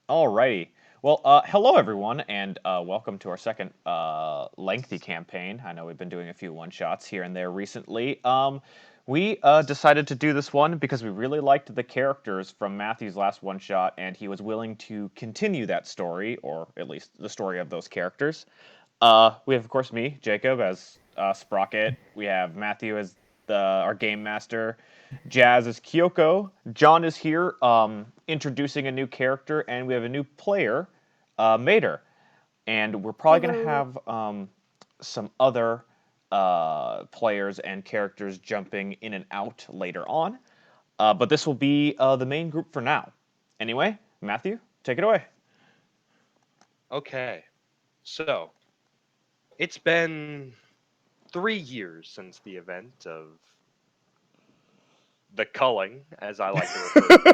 Alrighty. Well, hello everyone, and welcome to our second lengthy campaign. I know we've been doing a few one-shots here and there recently. We decided to do this one because we really liked the characters from Matthew's last one-shot, and he was willing to continue that story, or at least the story of those characters. We have, of course, me, Jacob, as Sprocket. We have Matthew as our game master. Jazz is Kyoko. John is here, introducing a new character, and we have a new player, Maider. And we're probably going to Hello. have some other players and characters jumping in and out later on. But this will be the main group for now. Anyway, Matthew, take it away. Okay, so it's been 3 years since the event of the culling, as I like to refer to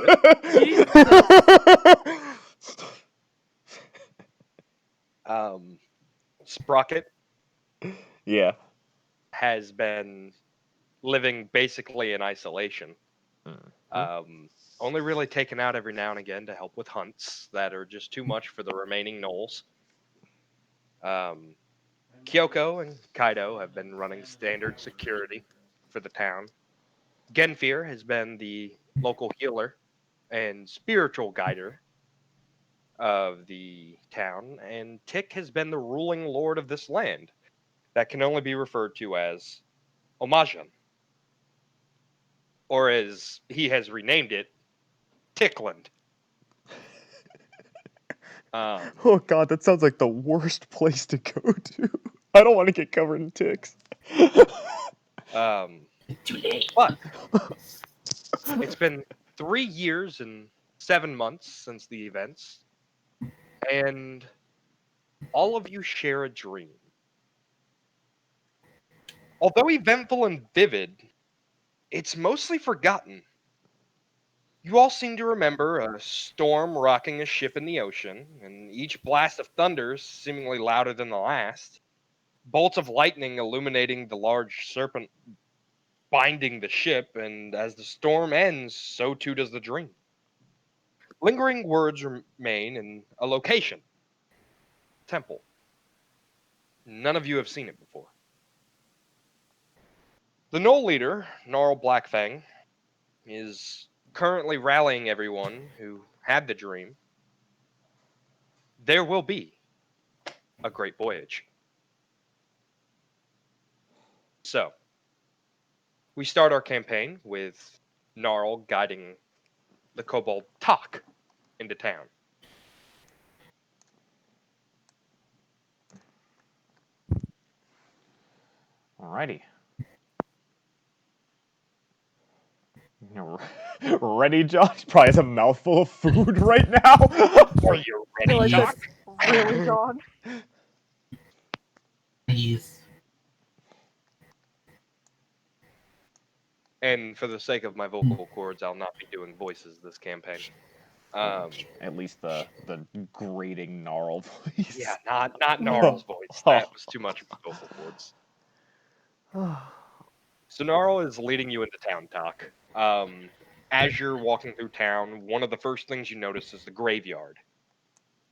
it. Sprocket Yeah. has been living basically in isolation. Only really taken out every now and again to help with hunts that are just too much for the remaining gnolls. Kyoko and Kaido have been running standard security for the town. Genfear has been the local healer and spiritual guider of the town, and Tick has been the ruling lord of this land that can only be referred to as Omajan, or as he has renamed it, Tickland. Oh god, that sounds like the worst place to go to. I don't want to get covered in ticks. But it's been 3 years and 7 months since the events, and all of you share a dream. Although eventful and vivid, it's mostly forgotten. You all seem to remember a storm rocking a ship in the ocean, and each blast of thunder seemingly louder than the last, bolts of lightning illuminating the large serpent binding the ship, and as the storm ends, so too does the dream. Lingering words remain in a location, temple. None of you have seen it before. The Knoll leader, Gnarl Blackfang, is currently rallying everyone who had the dream. There will be a great voyage. So, we start our campaign with Gnarl guiding the kobold Tak into town. Alrighty. Ready, Josh? Probably has a mouthful of food right now. Are you I feel ready, like Tak? that's really John. Please. And for the sake of my vocal cords, I'll not be doing voices this campaign. At least the grating gnarl voice. Yeah, not Gnarl's voice. That was too much of my vocal cords. So Gnarl is leading you into town, Tak. As you're walking through town, one of the first things you notice is the graveyard.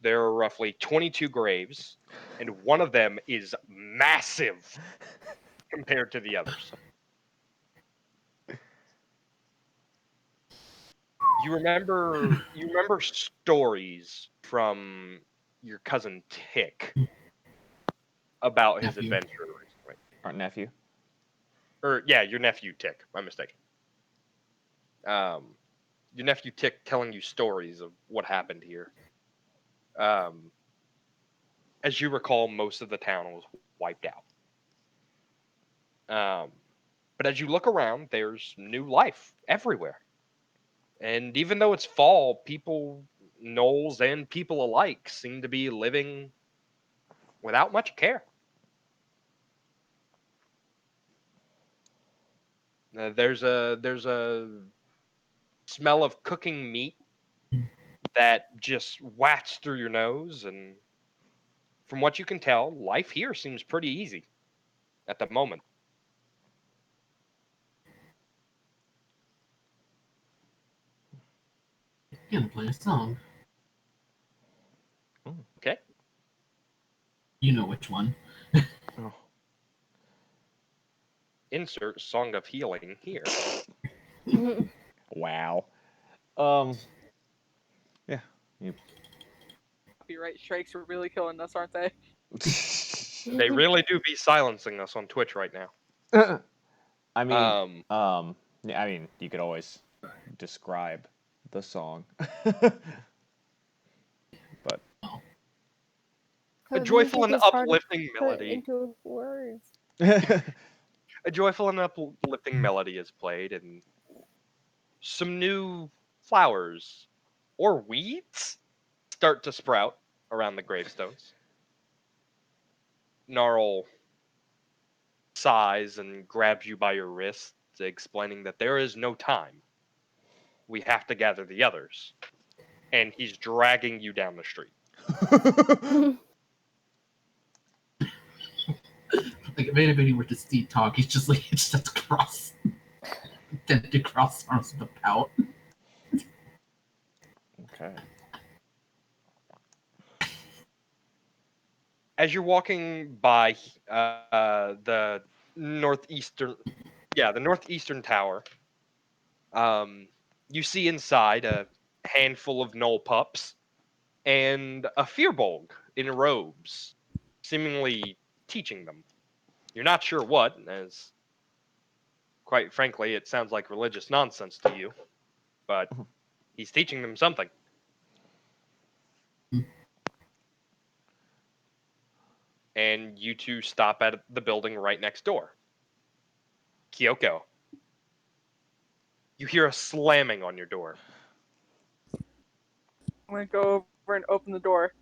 There are roughly 22 graves, and one of them is massive compared to the others. You remember stories from your cousin Tick about his Nephew. adventure recently. Our nephew. Or yeah, your nephew Tick. My mistake. Your nephew Tick telling you stories of what happened here. As you recall, most of the town was wiped out. But as you look around, there's new life everywhere. And even though it's fall, people, gnolls and people alike, seem to be living without much care. There's a smell of cooking meat that just wafts through your nose, and from what you can tell, life here seems pretty easy at the moment. You gonna play a song? Okay. You know which one. Oh. Insert Song of Healing here. Wow. Yeah. Copyright strikes are really killing us, aren't they? They really do be silencing us on Twitch right now. I mean, yeah, I mean, you could always describe the song, but A joyful and uplifting melody. Into words. A joyful and uplifting melody is played, and some new flowers or weeds start to sprout around the gravestones. Gnarl sighs and grabs you by your wrist, explaining that there is no time. We have to gather the others. And he's dragging you down the street. Like if anybody were to see talk, he's just like it's just cross, to cross arms with a pout. okay. As you're walking by the northeastern tower, you see inside a handful of gnoll pups and a fearbolg in robes, seemingly teaching them. You're not sure what, as quite frankly, it sounds like religious nonsense to you, but he's teaching them something. And you two stop at the building right next door. Kyoko, you hear a slamming on your door. I'm gonna go over and open the door.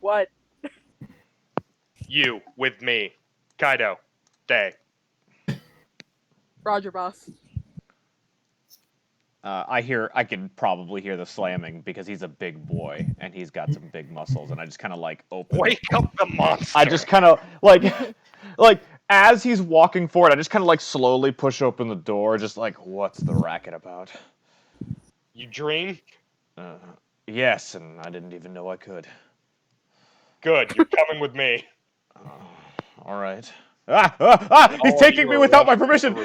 What? You with me. Kaido. Day. Roger, boss. I can probably hear the slamming because he's a big boy and he's got some big muscles, and I just kind of like open. Wake up the monster! I just kind of like as he's walking forward, I just kind of like slowly push open the door, just like, what's the racket about? You dream? Yes, and I didn't even know I could. Good, you're coming with me. All right. He's taking me without my permission.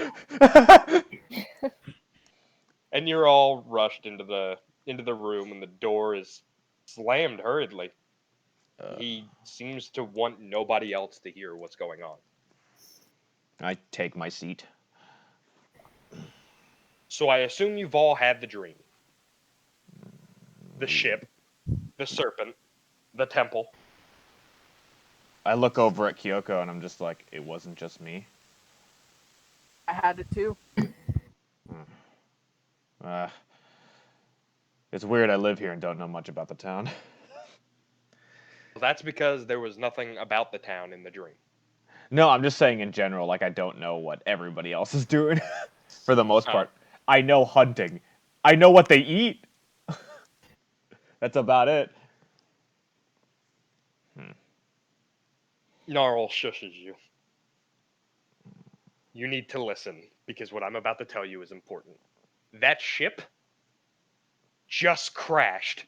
And you're all rushed into the room, and the door is slammed hurriedly. He seems to want nobody else to hear what's going on. I take my seat. So I assume you've all had the dream. The ship, the serpent, the temple. I look over at Kyoko and I'm just like, it wasn't just me. I had it too. It's weird I live here and don't know much about the town. Well, that's because there was nothing about the town in the dream. No, I'm just saying in general, like I don't know what everybody else is doing. For the most part. I know hunting. I know what they eat. That's about it. Gnarl shushes you. You need to listen, because what I'm about to tell you is important. That ship just crashed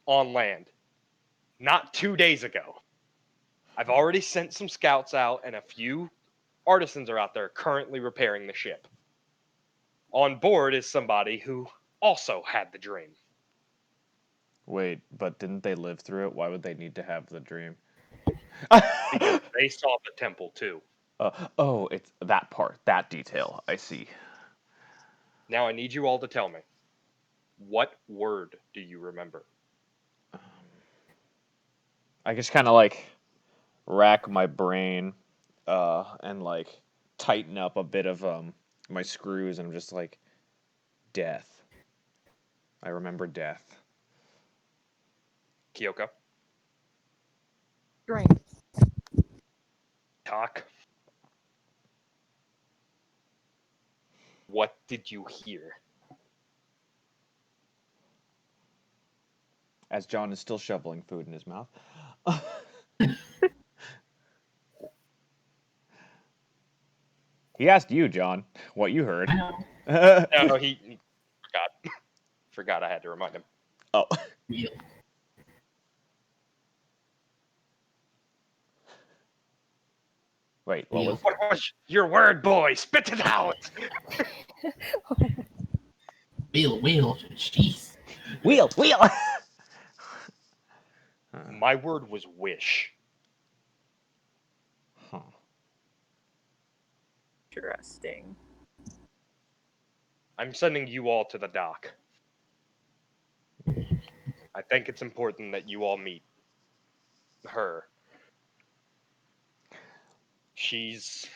on land not 2 days ago. I've already sent some scouts out, and a few artisans are out there currently repairing the ship. On board is somebody who also had the dream. Wait, but didn't they live through it? Why would they need to have the dream? Because they saw the temple too. Oh, it's that part, that detail. I see. Now I need you all to tell me. What word do you remember? I just kind of like rack my brain and like tighten up a bit of my screws, and I'm just like, death. I remember death. Kyoko? Drink. Talk. What did you hear? As John is still shoveling food in his mouth. He asked you, John, what you heard. I know. No, he forgot. Forgot I had to remind him. Oh. Real. Wait, what was? What was your word, boy? Spit it out! Wheel, jeez. Wheel. My word was wish. Huh. Interesting. I'm sending you all to the dock. I think it's important that you all meet her. She's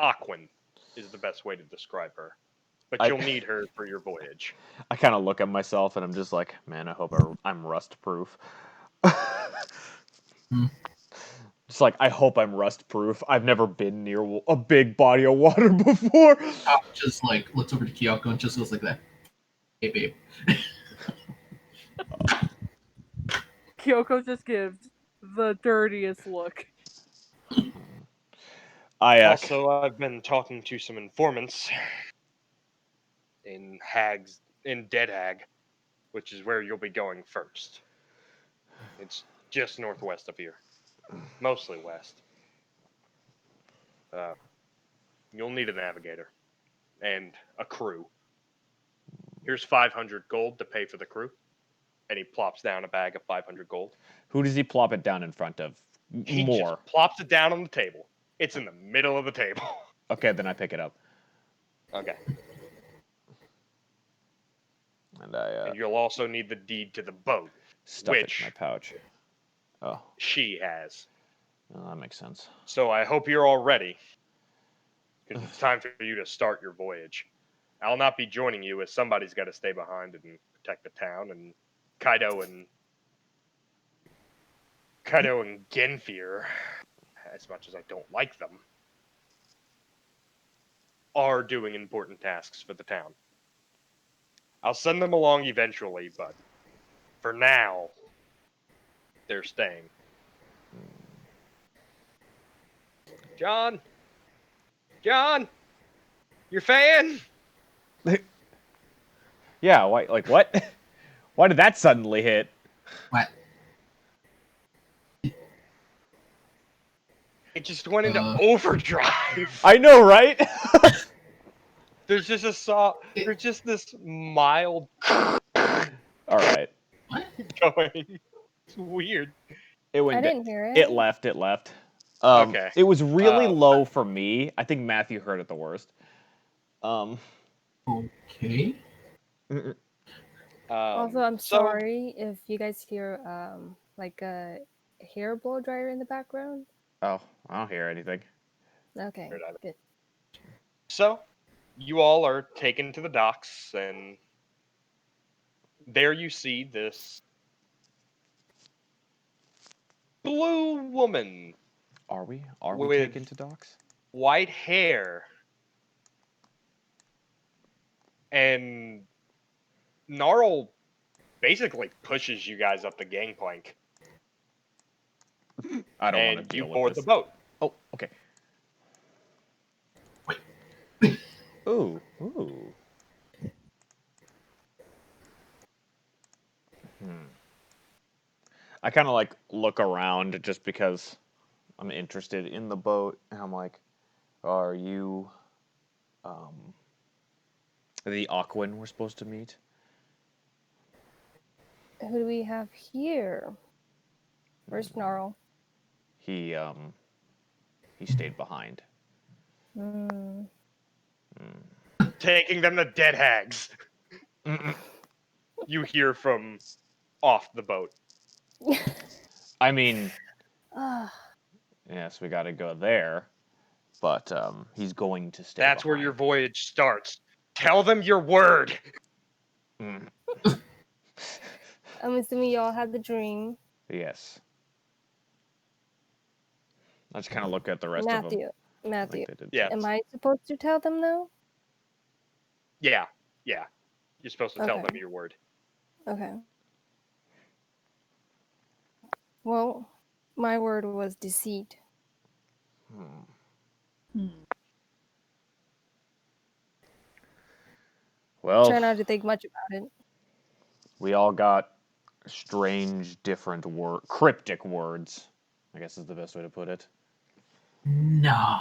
Aquan is the best way to describe her. But you'll need her for your voyage. I kind of look at myself and I'm just like, man, I hope I'm rust proof. Just like, I hope I'm rust proof. I've never been near a big body of water before. Just like looks over to Kyoko and just goes like that. Hey, babe. Kyoko just gives the dirtiest look. Also, I've been talking to some informants in Dead Hag, which is where you'll be going first. It's just northwest of here, mostly west. You'll need a navigator and a crew. Here's 500 gold to pay for the crew. And he plops down a bag of 500 gold. Who does he plop it down in front of? He just plops it down on the table. It's in the middle of the table. Okay, then I pick it up. Okay. And And you'll also need the deed to the boat, stuff it which in my pouch. Oh, she has. well, that makes sense. So I hope you're all ready, because it's time for you to start your voyage. I'll not be joining you, as somebody's got to stay behind and protect the town, and Kaido and Genfir, as much as I don't like them, are doing important tasks for the town. I'll send them along eventually, but for now, they're staying. John, your fan? Yeah, why? Like what? Why did that suddenly hit? What? It just went into overdrive. I know, right? There's just There's just this mild All right. What? going. It's weird. It went. I didn't hear it. It left. Okay. It was really low for me. I think Matthew heard it the worst. Okay. Also, I'm sorry if you guys hear like a hair blow dryer in the background. Oh, I don't hear anything. Okay, good. So, you all are taken to the docks, and there you see this blue woman. Are we? Are we With taken to docks? white hair. And Gnarl basically pushes you guys up the gangplank. I don't want to And deal you with board this. the boat. Oh, okay. Wait. Ooh. I kind of like look around just because I'm interested in the boat, and I'm like, are you the Aquan we're supposed to meet? Who do we have here? Where's Snarl? He stayed behind. Taking them to dead hags. You hear from off the boat. I mean, yes, we got to go there, but he's going to stay. That's where your voyage starts. Tell them your word. I'm assuming y'all had the dream. Yes. I just kind of look at the rest of them. Matthew. Like Yeah. Am I supposed to tell them though? Yeah. You're supposed to tell them your word. Okay. Well, my word was deceit. Well, try not to think much about it. We all got strange, different cryptic words, I guess is the best way to put it. No.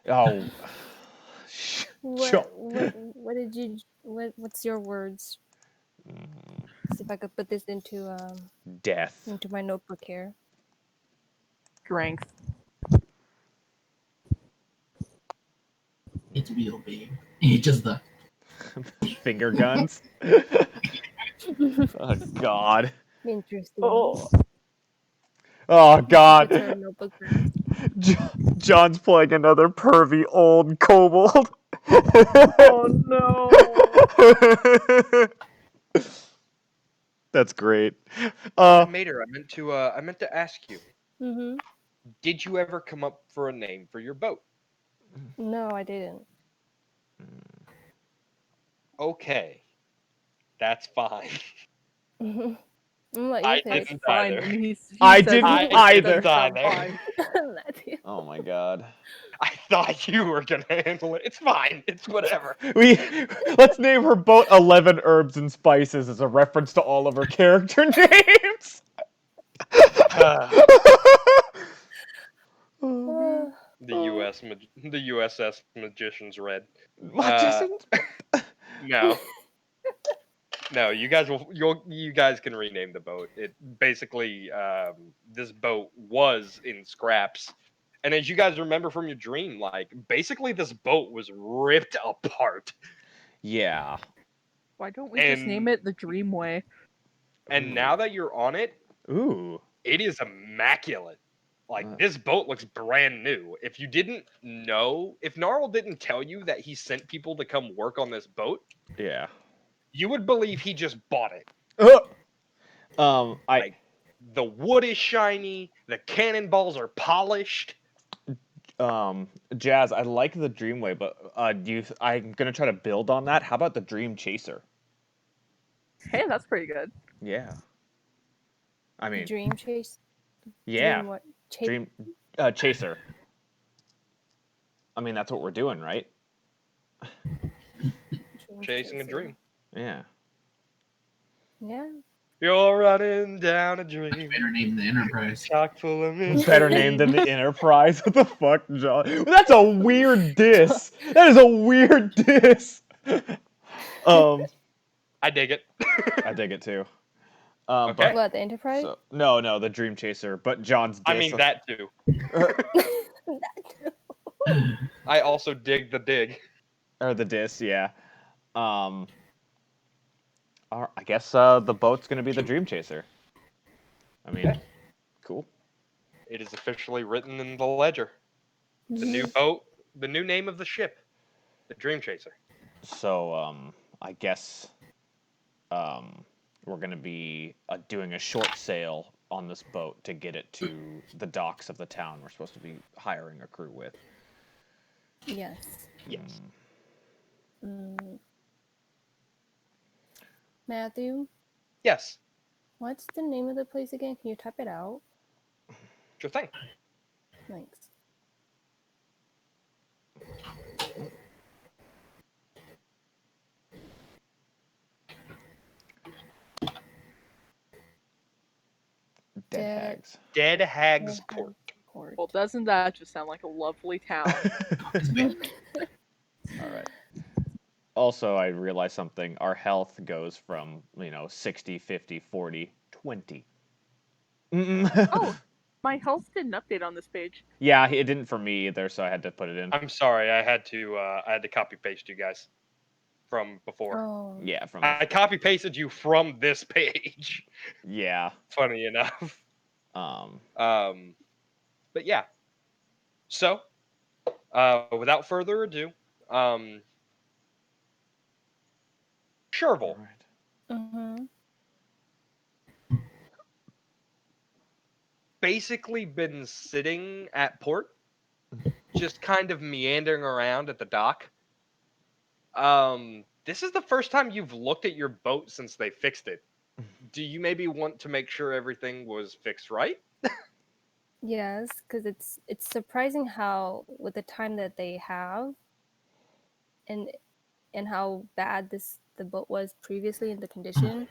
Oh. What did you what's your words? See if I could put this into Death. my notebook here. Strength. It's real big. It's just the Finger guns. Oh God. Interesting. Oh, Oh God. Puts her notebook back. John's playing another pervy old kobold. oh no. That's great. Maider, I meant to ask you. Mm-hmm. Did you ever come up for a name for your boat? No, I didn't. Okay, that's fine. I'm like, I you pick. didn't Fine. either. And he I says didn't it either. doesn't sound fine. That's you. Oh my God. I thought you were gonna handle it. It's fine. It's whatever. Let's name her boat 11 Herbs and Spices as a reference to all of her character names. Uh, Oh, the USS Magician's Red. Magician? No. No, you guys can rename the boat. It basically this boat was in scraps. And as you guys remember from your dream, like basically this boat was ripped apart. Yeah. Why don't we just name it the Dreamway? And now that you're on it, Ooh. it is immaculate. Like this boat looks brand new. If you didn't know, if Gnarl didn't tell you that he sent people to come work on this boat, Yeah. you would believe he just bought it. I Like the wood is shiny, the cannonballs are polished. Jazz, I like the Dreamway, but I'm gonna try to build on that. How about the Dream Chaser? Hey, that's pretty good. Yeah. I mean, Dream chase. yeah. Dream what? Dream Chaser. I mean, that's what we're doing, right? Chasing a dream. Yeah. Yeah. You're running down a dream. better name the Enterprise. Chock full of mystery. Better name than the Enterprise. What the fuck, John? That's a weird diss. That is a weird diss. I dig it. I dig it too. Okay. What, the Enterprise? So, no, the Dream Chaser, but John's diss. I mean that too. I also dig the dig. Or the diss, yeah. I guess the boat's gonna be the Dream Chaser. I mean, Okay. cool. It is officially written in the ledger. The new boat, the new name of the ship, the Dream Chaser. So, I guess, we're gonna be doing a short sail on this boat to get it to the docks of the town we're supposed to be hiring a crew with. Yes. Yes. Matthew, Yes. what's the name of the place again? Can you type it out? Sure thing. Thanks. Dead hags. Dead Hag's Port. Well, doesn't that just sound like a lovely town? All right. Also, I realized something. Our health goes from, 60, 50, 40, 20. Oh, my health didn't update on this page. Yeah, it didn't for me either, so I had to put it in. I'm sorry, I had to copy paste you guys from before. Oh. Yeah, from I copy pasted you from this page. yeah. Funny enough. Um, But yeah. So, without further ado, Chervil. all right. Mm-hmm. Basically been sitting at port, just kind of meandering around at the dock. This is the first time you've looked at your boat since they fixed it. Do you maybe want to make sure everything was fixed right? Yes, because it's surprising how, with the time that they have, and how bad the boat was previously in the condition.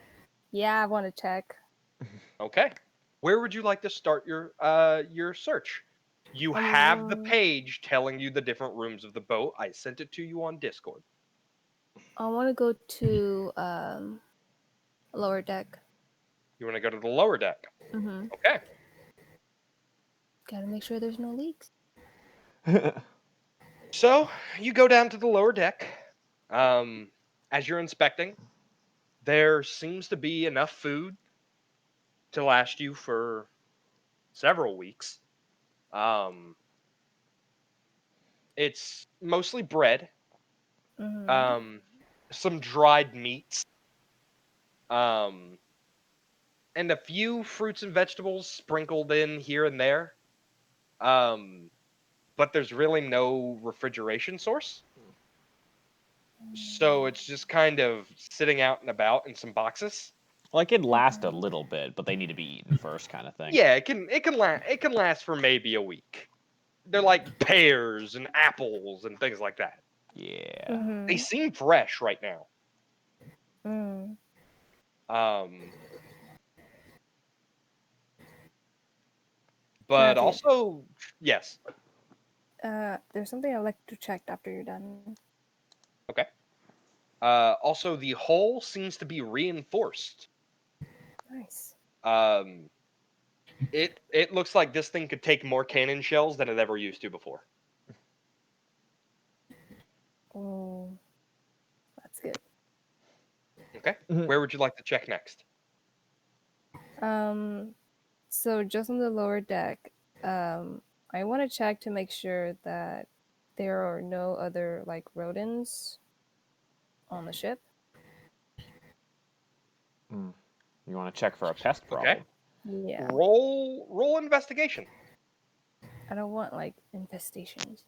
Yeah, I want to check. Okay. where would you like to start your search? You have the page telling you the different rooms of the boat. I sent it to you on Discord. I want to go to lower deck. You want to go to the lower deck? Mm-hmm. Okay. Gotta make sure there's no leaks. So you go down to the lower deck. As you're inspecting, there seems to be enough food to last you for several weeks. It's mostly bread, Mm-hmm. some dried meats, and a few fruits and vegetables sprinkled in here and there. But there's really no refrigeration source. So it's just kind of sitting out and about in some boxes. Like it'd last a little bit, but they need to be eaten first, kind of thing. Yeah, it can last for maybe a week. They're like pears and apples and things like that. Yeah. Mm-hmm. They seem fresh right now. Mm. But Matthew. also, yes. There's something I'd like to check after you're done. Okay. Also, the hull seems to be reinforced. Nice. It looks like this thing could take more cannon shells than it ever used to before. Oh, that's good. Okay. Where would you like to check next? So just on the lower deck, I want to check to make sure that there are no other like rodents on the ship. You want to check for a pest problem? Okay. Yeah. Roll investigation. I don't want like infestations.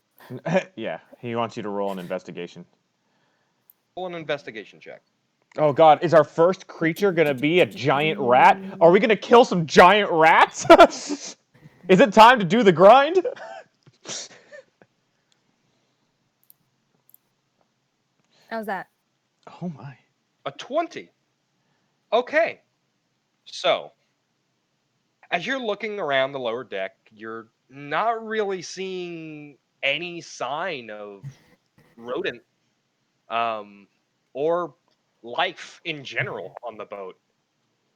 Yeah, he wants you to roll an investigation. Roll an investigation check. Oh god, is our first creature gonna be a giant rat? Are we gonna kill some giant rats? Is it time to do the grind? How's that? Oh my. A 20. Okay. So, as you're looking around the lower deck, you're not really seeing any sign of rodent or life in general on the boat.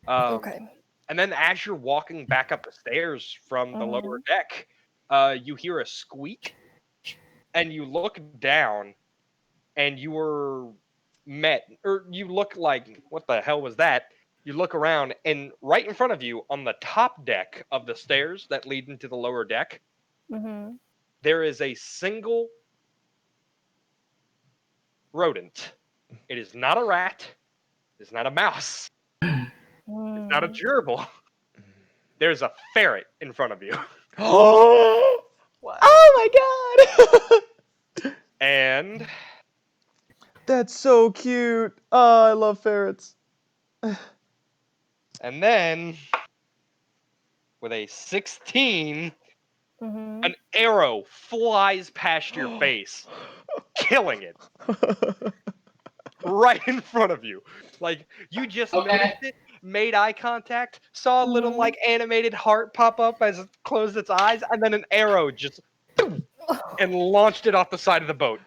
Okay. And then as you're walking back up the stairs from the lower deck, you hear a squeak, and you look down, and you look like, what the hell was that? You look around, and right in front of you, on the top deck of the stairs that lead into the lower deck, there is a single rodent. It is not a rat. It's not a mouse. It's not a gerbil. There's a ferret in front of you. Oh my god! And That's so cute. Oh, I love ferrets. and then with a 16, an arrow flies past your face, killing it right in front of you. Like, you just noticed it, made eye contact, saw a little like animated heart pop up as it closed its eyes, and then an arrow just and launched it off the side of the boat.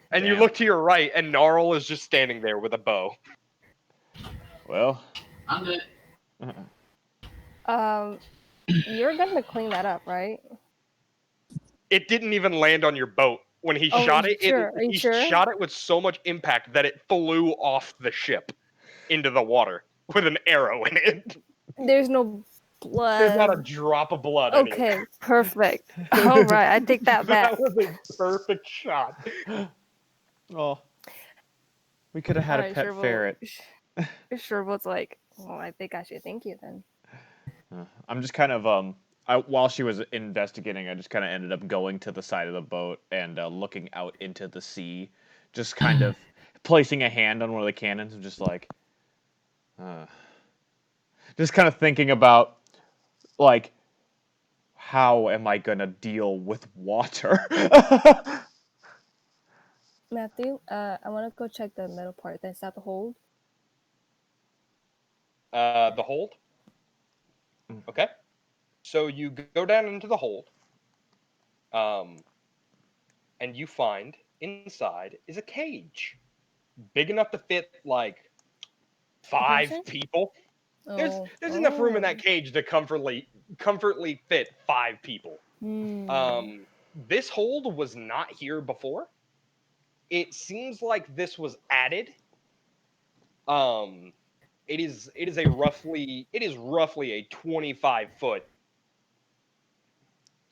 And you look to your right, and Gnarl is just standing there with a bow. Well, I'm good. You're gonna clean that up, right? It didn't even land on your boat. When he shot it, he shot it with so much impact that it flew off the ship into the water with an arrow in it. There's no blood. There's not a drop of blood. Okay, anywhere. perfect. All right, I take that back. That was a perfect shot. oh, we could have had a pet ferret. Chervil's like, well, I think I should thank you then. I'm just kind of while she was investigating, I just kind of ended up going to the side of the boat and looking out into the sea, just kind of placing a hand on one of the cannons and just like, just kind of thinking about, like, how am I gonna deal with water? Matthew, I want to go check the middle part. Is that the hold? The hold? Okay. So you go down into the hold, and you find inside is a cage, big enough to fit like A 5 person? people. There's Oh. there's enough room in Oh. that cage to comfortably fit 5 people. Hmm. This hold was not here before. It seems like this was added. Um, it is roughly a 25-foot,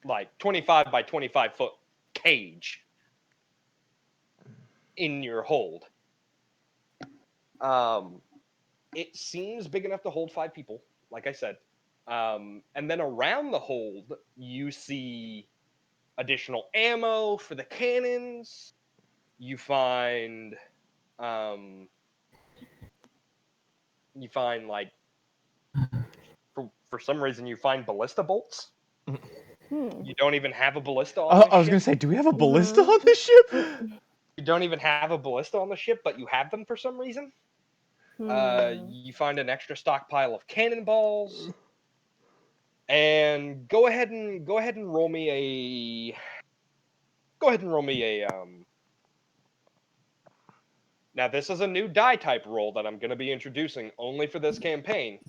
like 25 by 25-foot cage in your hold. Um, it seems big enough to hold 5 people, like I said. And then around the hold, you see additional ammo for the cannons. You find, um, like for some reason you find ballista bolts. Hmm. You don't even have a ballista on this I was ship. gonna say, do we have a ballista Mhm. on this ship? You don't even have a ballista on the ship, but you have them for some reason. Hmm. You find an extra stockpile of cannonballs, and go ahead and roll me a Now this is a new die type roll that I'm going to be introducing only for this campaign.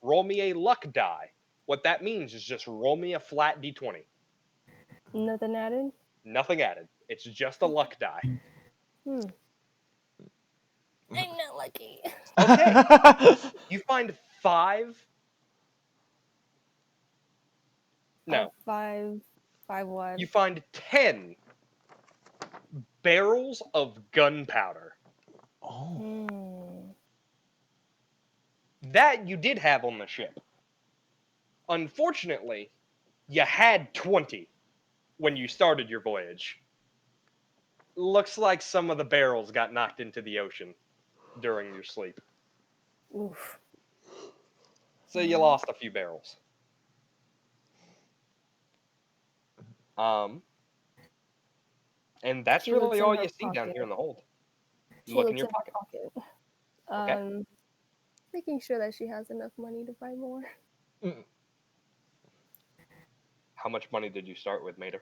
Roll me a luck die. What that means is just roll me a flat d20. Nothing added? Nothing added. It's just a luck die. Hmm. I'm not lucky. Okay. You find 5. No. 5 what? You find 10 barrels of gunpowder. Oh. Hmm. That you did have on the ship. Unfortunately, you had 20 when you started your voyage. Looks like some of the barrels got knocked into the ocean during your sleep. Oof. So you lost a few barrels. And that's She looks really in all her you see down pocket. here in the hold. She Look in looks your in her pocket. pocket. Okay. Making sure that she has enough money to buy more. How much money did you start with, Maider?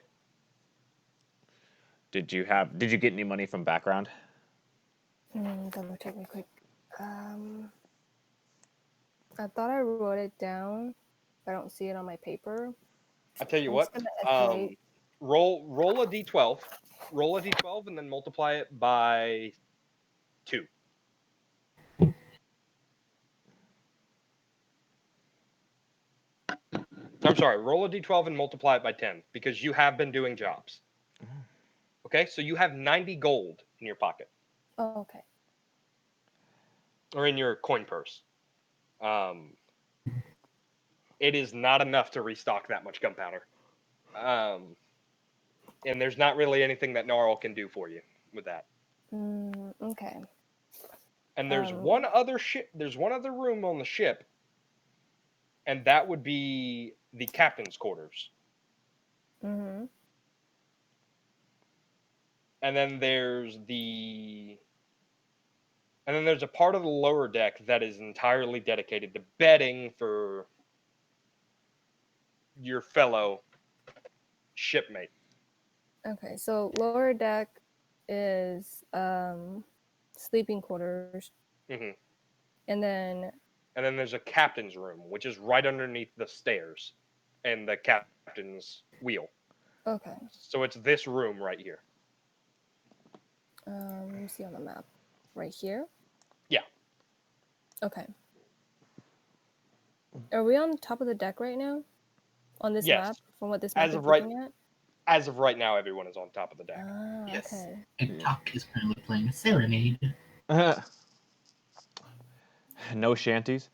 Did you get any money from background? Double check me quick. I thought I wrote it down. I don't see it on my paper. I tell you I'm what. just gonna estimate. Roll a d12. Roll a d12 and then multiply it by 2. I'm sorry, roll a d12 and multiply it by 10 because you have been doing jobs. Okay, so you have 90 gold in your pocket Oh, okay. or in your coin purse. It is not enough to restock that much gunpowder. And there's not really anything that Gnarl can do for you with that. Okay. And there's one other ship. There's one other room on the ship, and that would be the captain's quarters. Mm-hmm. And then there's a part of the lower deck that is entirely dedicated to bedding for your fellow shipmate. Okay, so lower deck is sleeping quarters, hmm and then And then there's a captain's room, which is right underneath the stairs and the captain's wheel. okay. So it's this room right here. Let me see on the map. Right here. Yeah. Okay. Are we on top of the deck right now? On this Yes. map? From what this map As is of right looking at? as of right now, everyone is on top of the deck. Ah, Yes. okay. And Tuck is currently playing a serenade. No shanties.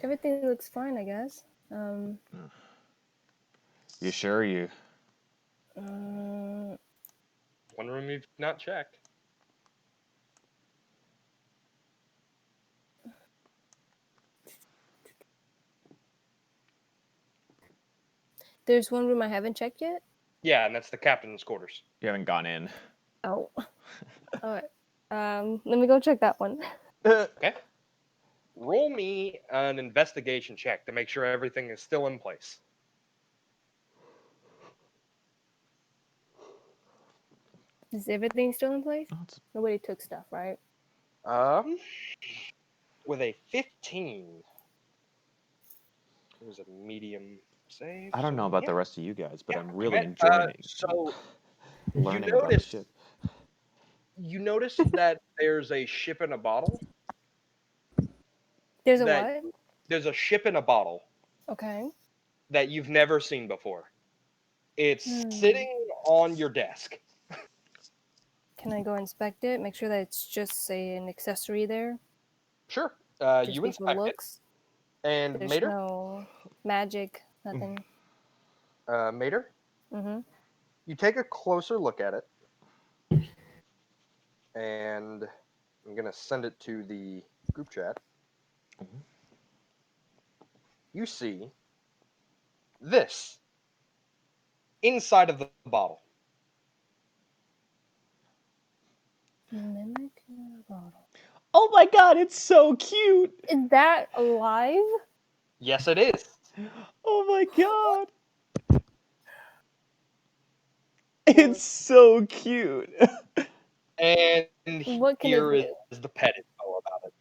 Everything looks fine, I guess. You sure you? Mm, One room you've not checked. there's one room I haven't checked yet. Yeah, and that's the captain's quarters. You haven't gone in. Oh. Alright. Let me go check that one. Okay. Roll me an investigation check to make sure everything is still in place. Is everything still in place? Oh, it's- Nobody took stuff, right? With a 15. It was a medium save. I don't so know about yeah. the rest of you guys, but Yeah, I'm okay, really man. enjoying So learning you about the notice ship. you notice that there's a ship in a bottle. There's a That what? there's a ship in a bottle Okay. that you've never seen before. It's Hmm. sitting on your desk. Can I go inspect it? Make sure that it's just, say, an accessory there? Sure. Just You be for inspect it, looks? and There's Maider, no magic, nothing. Maider, Mm-hmm. you take a closer look at it, and I'm gonna send it to the group chat. Mhm. You see this inside of the bottle. Mimic in a bottle. Oh my god, it's so cute! Is that alive? Yes, it is. Oh my god! It's so cute! And What can it here do? is the pet info about it.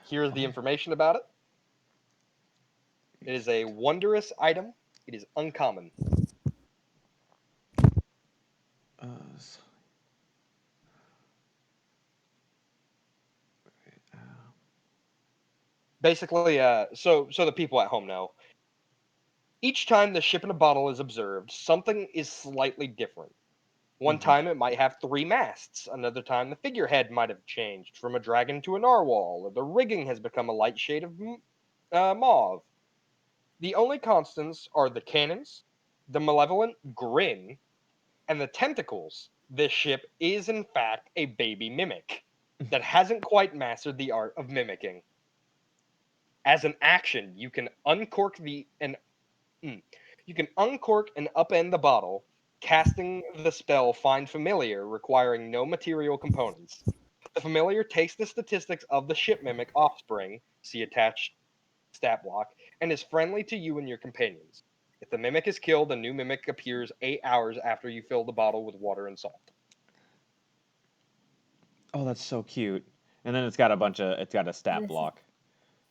Here is the information about it. It is a wondrous item. It is uncommon. S- Basically, so the people at home know. Each time the ship in a bottle is observed, something is slightly different. One Mhm. time it might have 3 masts. Another time the figurehead might have changed from a dragon to a narwhal, or the rigging has become a light shade of mauve. The only constants are the cannons, the malevolent grin, and the tentacles. This ship is in fact a baby mimic that hasn't quite mastered the art of mimicking. As an action, you can uncork and upend the bottle, casting the spell Find Familiar, requiring no material components. The familiar takes the statistics of the ship mimic offspring, see attached stat block, and is friendly to you and your companions. If the mimic is killed, a new mimic appears 8 hours after you fill the bottle with water and salt. Oh, that's so cute. And then it's got a stat This is- block.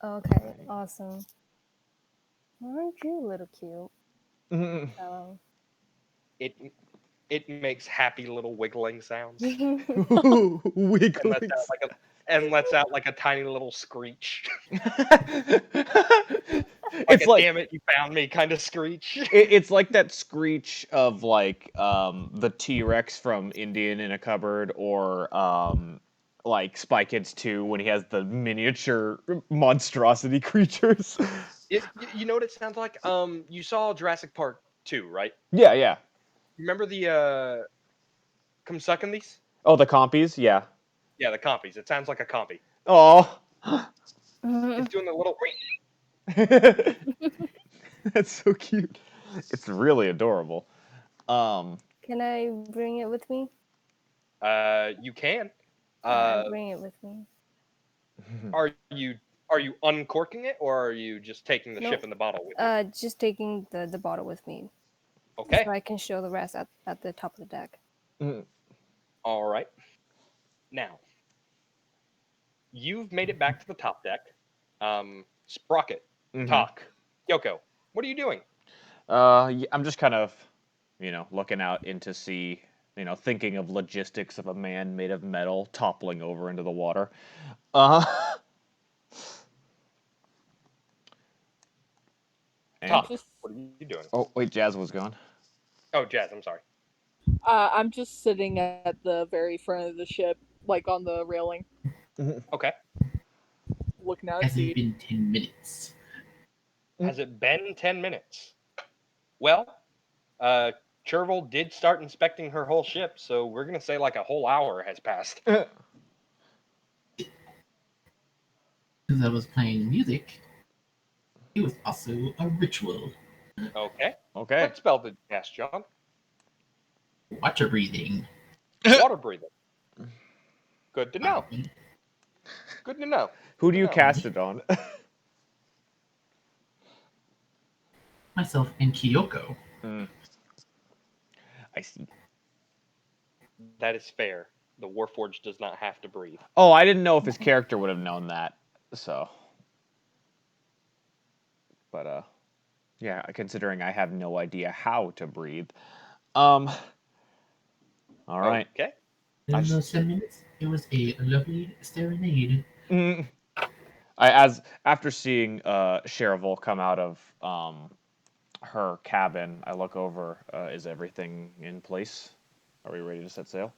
Okay, Right. awesome. Aren't you a little cute? Mhm. It it makes happy little wiggling sounds and Wigglings. lets out like a tiny little screech. Like It's a like damn it you found me kind of screech. it's like that screech of like the T-Rex from Indian in a Cupboard, or like Spy Kids 2 when he has the miniature monstrosity creatures. You know what it sounds like? You saw Jurassic Park 2, right? Yeah, yeah. Remember the Kumsuckandies? Oh, the compies, yeah. Yeah, the compies. It sounds like a compy. Oh. It's doing the little That's so cute. It's really adorable. Um, Can I bring it with me? you can. I'll bring it with me. Are you uncorking it, or are you just taking the Nope. ship in the bottle with you? Just taking the bottle with me. Okay. So I can show the rest at the top of the deck. All right. Now, you've made it back to the top deck. Sprocket, Mhm. Talk, Kyoko, what are you doing? Yeah, I'm just kind of, looking out into sea, thinking of logistics of a man made of metal toppling over into the water. Uh, and, Talk, just- what are you doing? oh, wait, Jazz was gone. Oh, Jazz, I'm sorry. I'm just sitting at the very front of the ship, like on the railing, Okay. looking out at Has it sea. been 10 minutes? Has it been 10 minutes? Well, Chervil did start inspecting her whole ship, so we're going to say like a whole hour has passed. Since I was playing music, it was also a ritual. Okay. Okay. What spell did you cast, John? Water breathing. Water breathing. Good to know. Me, Good to know. Who Good do to you know. cast it on? myself, and Kyoko. I see. That is fair. The Warforged does not have to breathe. Oh, I didn't know if his character would have known that. So, but yeah, considering I have no idea how to breathe. All right. Okay. In those 7 minutes, it was a lovely serenade. Mm. As after seeing Chervil come out of her cabin, I look over. Is everything in place? Are we ready to set sail?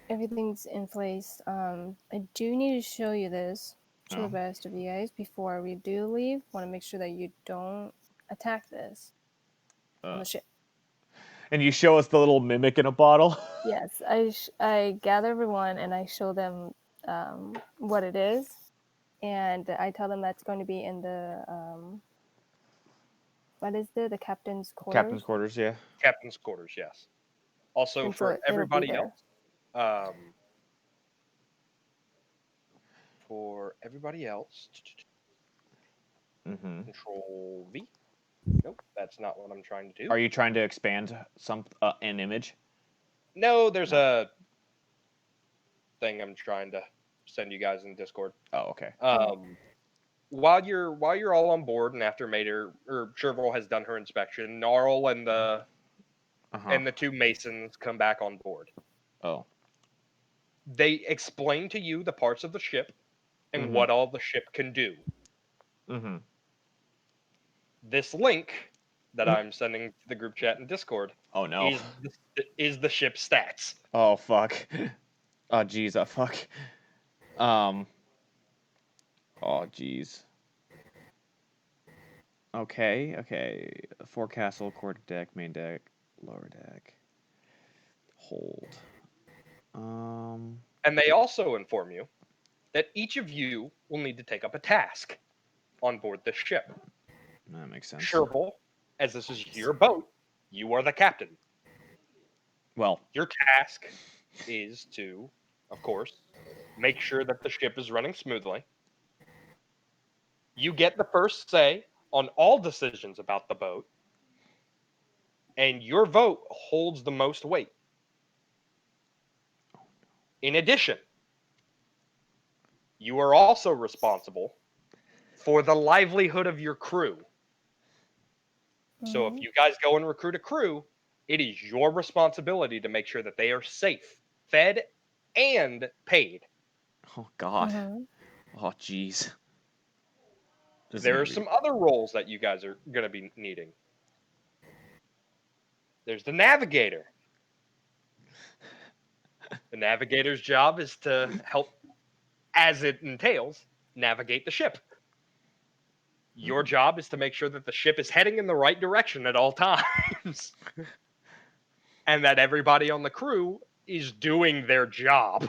Everything's in place. I do need to show you this to Oh. the rest of you guys before we do leave. Want to make sure that you don't attack this on the ship. And you show us the little mimic in a bottle. Yes, I gather everyone and I show them what it is, and I tell them that's going to be in the what is the captain's quarters. Captain's quarters, yeah. Captain's quarters, yes. Also, And so for it'll be everybody there. else, for everybody else, Mm-hmm. Control V. Nope, that's not what I'm trying to do. Are you trying to expand an image? No, there's a thing I'm trying to send you guys in Discord. Oh, okay. While you're all on board, and after Maider or Chervil has done her inspection, Gnarl and the two Masons come back on board. Oh. They explain to you the parts of the ship and what all the ship can do. Mm-hmm. This link that I'm sending to the group chat and Discord Oh no. is the ship stats. Oh fuck. Oh jeez. Oh fuck. Oh jeez. Okay. Forecastle, quarter deck, main deck, lower deck. Hold. And they also inform you that each of you will need to take up a task on board the ship. That makes sense. Chervil, as this is your boat, you are the captain. Well, Your task is to, of course, make sure that the ship is running smoothly. You get the first say on all decisions about the boat, and your vote holds the most weight. In addition, you are also responsible for the livelihood of your crew. So if you guys go and recruit a crew, it is your responsibility to make sure that they are safe, fed, and paid. oh god. Oh jeez. There are some other roles that you guys are going to be needing. There's the navigator. The navigator's job is to help, as it entails, navigate the ship. Your job is to make sure that the ship is heading in the right direction at all times. And that everybody on the crew is doing their job.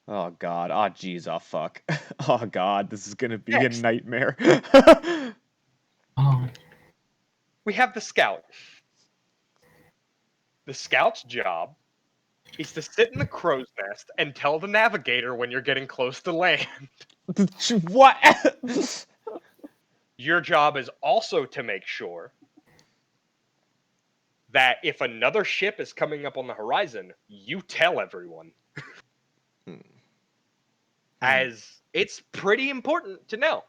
Oh god. Oh jeez. Oh fuck. Oh god. This is gonna be Next. a nightmare. We have the scout. The scout's job is to sit in the crow's nest and tell the navigator when you're getting close to land. What? Your job is also to make sure that if another ship is coming up on the horizon, you tell everyone. As it's pretty important to know.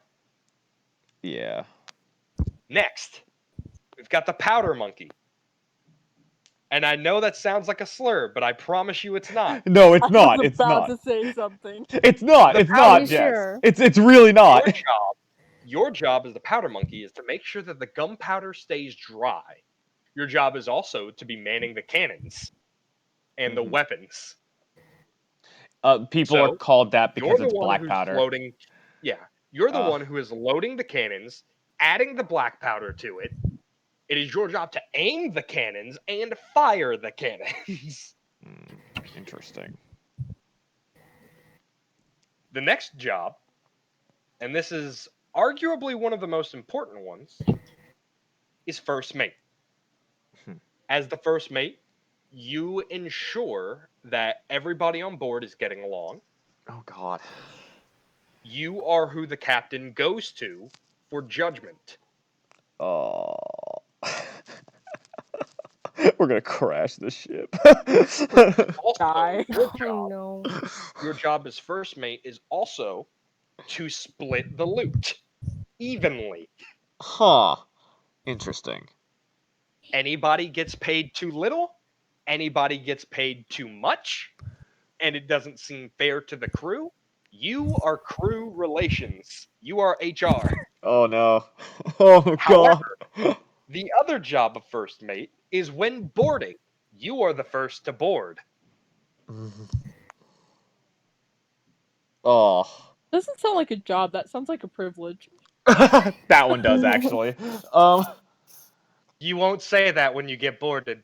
Yeah. Next, we've got the powder monkey. And I know that sounds like a slur, but I promise you it's not. No, it's not. I was It's about not. to say something. It's not. The It's powder- not, Jess. Sure? It's really not. Your job as the powder monkey is to make sure that the gunpowder stays dry. Your job is also to be manning the cannons and the weapons. People So, are called that You're because the it's one black who's powder. loading. Yeah, you're the one who is loading the cannons, adding the black powder to it. It is your job to aim the cannons and fire the cannons. Interesting. The next job, and this is arguably one of the most important ones, is first mate. As the first mate, you ensure that everybody on board is getting along. Oh God. You are who the captain goes to for judgment. Oh. We're gonna crash the ship. Also, Die. Oh no. your job as first mate is also to split the loot evenly. Huh. Interesting. Anybody gets paid too little, anybody gets paid too much, and it doesn't seem fair to the crew. You are crew relations. You are HR. Oh no. Oh God. However, the other job of first mate is when boarding. You are the first to board. Oh. Doesn't sound like a job. That sounds like a privilege. That one does actually. Um. You won't say that when you get boarded.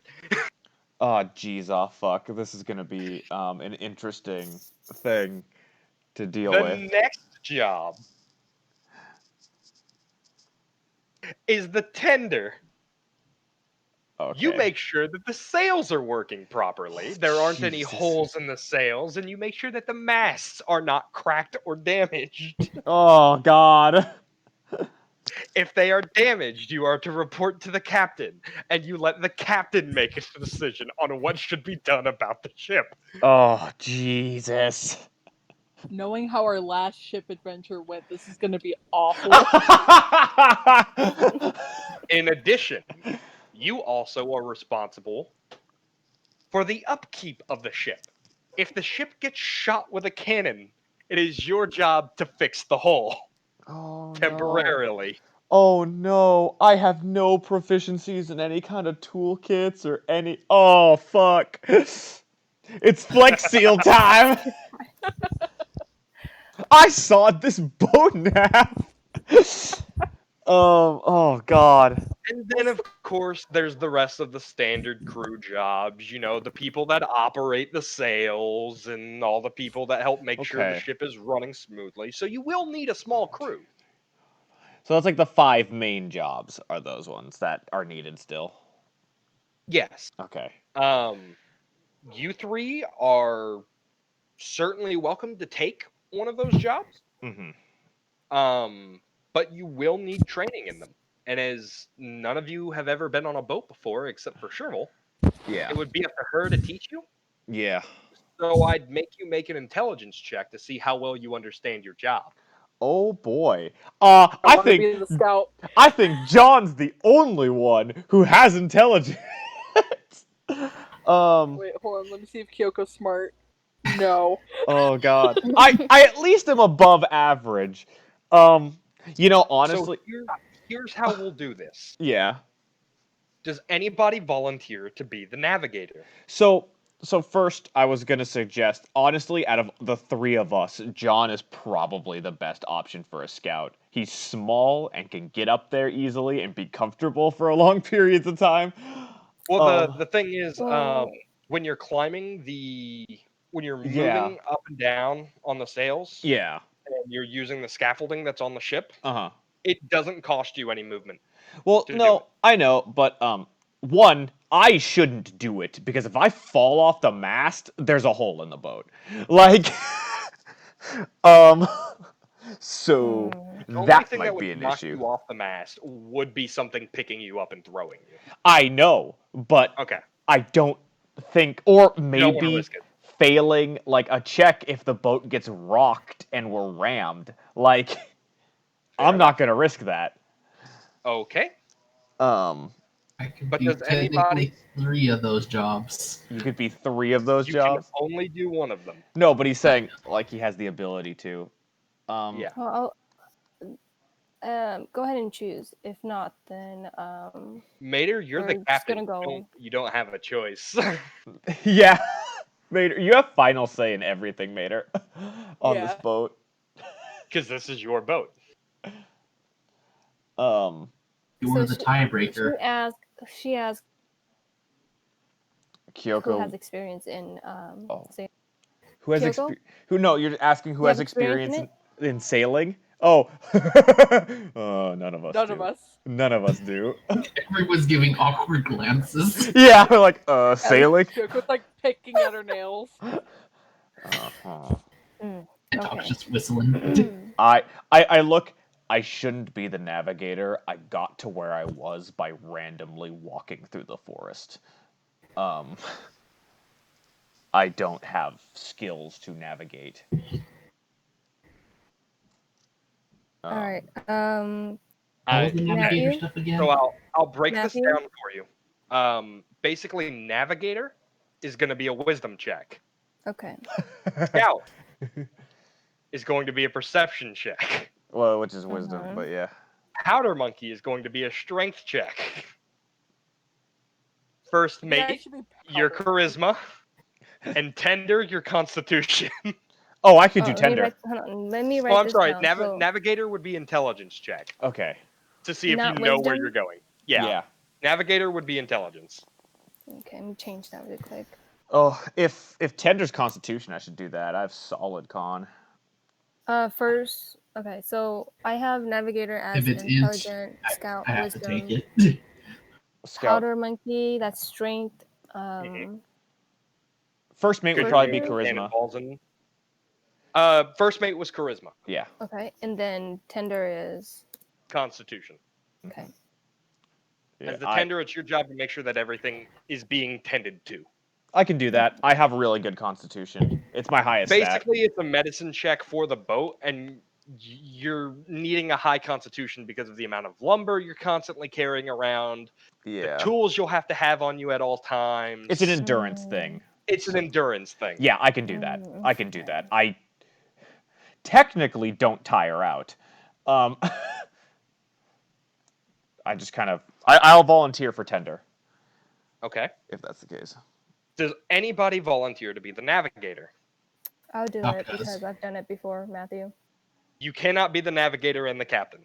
Oh jeez. Oh fuck. This is gonna be an interesting thing to deal The with. next job is the tender. Okay. You make sure that the sails are working properly. There aren't any Jesus. holes in the sails, and you make sure that the masts are not cracked or damaged. Oh God. If they are damaged, you are to report to the captain, and you let the captain make a decision on what should be done about the ship. Oh Jesus. Knowing how our last ship adventure went, this is gonna be awful. In addition, you also are responsible for the upkeep of the ship. If the ship gets shot with a cannon, it is your job to fix the hull Oh no. temporarily. Oh no, I have no proficiencies in any kind of toolkits or any. Oh fuck. It's Flex Seal time! I sawed this boat in half! Oh god. And then, of course, there's the rest of the standard crew jobs. You know, the people that operate the sails and all the people that help make sure the Okay. ship is running smoothly. So you will need a small crew. So that's like the 5 main jobs are those ones that are needed still. Yes. Okay. You three are certainly welcome to take one of those jobs. Mm-hmm. But you will need training in them. And as none of you have ever been on a boat before, except for Chervil, Yeah. it would be up to her to teach you. Yeah. So I'd make you make an intelligence check to see how well you understand your job. Oh boy. I I want to be the think scout. John's the only one who has intelligence. Wait, hold on. Let me see if Kyoko's smart. No. Oh god. I at least am above average. Honestly, So here's how we'll do this. yeah. Does anybody volunteer to be the navigator? So first I was going to suggest honestly out of the 3 of us, John is probably the best option for a scout. He's small and can get up there easily and be comfortable for a long periods of time. Well, Um the thing is, Well, when you're climbing when you're yeah. moving up and down on the sails, Yeah. and you're using the scaffolding that's on the ship, Uh-huh. it doesn't cost you any movement Well, to do no, it. I know, but one, I shouldn't do it because if I fall off the mast, there's a hole in the boat. Like, um, so The only that thing that might would be an knock issue. you off the mast would be something picking you up and throwing you. I know, but Okay, I don't think, or you don't want to maybe risk it. failing like a check if the boat gets rocked and we're rammed. Like, Fair I'm enough. not gonna risk that. Okay, Um, I could but do does technically anybody? 3 of those jobs. you could be 3 of those You can jobs. only do one of them. No, but he's saying like he has the ability to. Yeah. well, go ahead and choose. If not, then Maider, you're the we're just captain. gonna go. You don't have a choice. Yeah, Mater, you have final say in everything, Mater, on this Yeah. boat. Because this is your boat. Um, You were the tiebreaker. She asked who has Kyoko, experience in Oh. say who has Kyoko? who? No, you're asking who You has have experience experience in in sailing. Oh, none of us None do. of us. None of us do. Everyone's giving awkward glances. Yeah, we're like, sailing. Kyoko's like picking at her nails. Uh-huh. Mm, And Talk's okay. just whistling. I look. I shouldn't be the navigator. I got to where I was by randomly walking through the forest. I don't have skills to navigate. All right. What was the navigator Matthew? stuff again? So I'll break Matthew? this down for you. Basically, navigator is going to be a wisdom check. Okay. Scout is going to be a perception check. Well, which is wisdom, Mhm. but yeah. Powder monkey is going to be a strength check. First Yeah, mate, it should be your powder. charisma, and tender, your constitution. Oh, I could do Let me tender. write, hold on, let me write Oh, I'm this sorry. down. So, Navigator would be intelligence check Okay. to see if you Not know where wisdom? you're going. Yeah. Navigator would be intelligence. okay, let me change that real quick. Oh, if tender's constitution, I should do that. I have solid con. First, okay, so I have navigator as If it's intelligent, scout, I have to wisdom, take it. Scout. powder monkey, that's strength. First mate would First probably be mate? charisma. Falls in. First mate was charisma. Yeah. Okay, and then tender is Constitution. okay. Yeah, As the tender, it's your job to make sure that everything is being tended to. I can do that. I have a really good constitution. It's my highest stat. Basically, it's a medicine check for the boat, and you're needing a high constitution because of the amount of lumber you're constantly carrying around, Yeah. the tools you'll have to have on you at all times. It's an endurance thing. It's an endurance thing. Yeah, I can do that. Mm, I can do okay. that. I technically don't tire out. I just kind of I'll volunteer for tender Okay. if that's the case. Does anybody volunteer to be the navigator? I'll do Doc it does. because I've done it before, Matthew. You cannot be the navigator and the captain.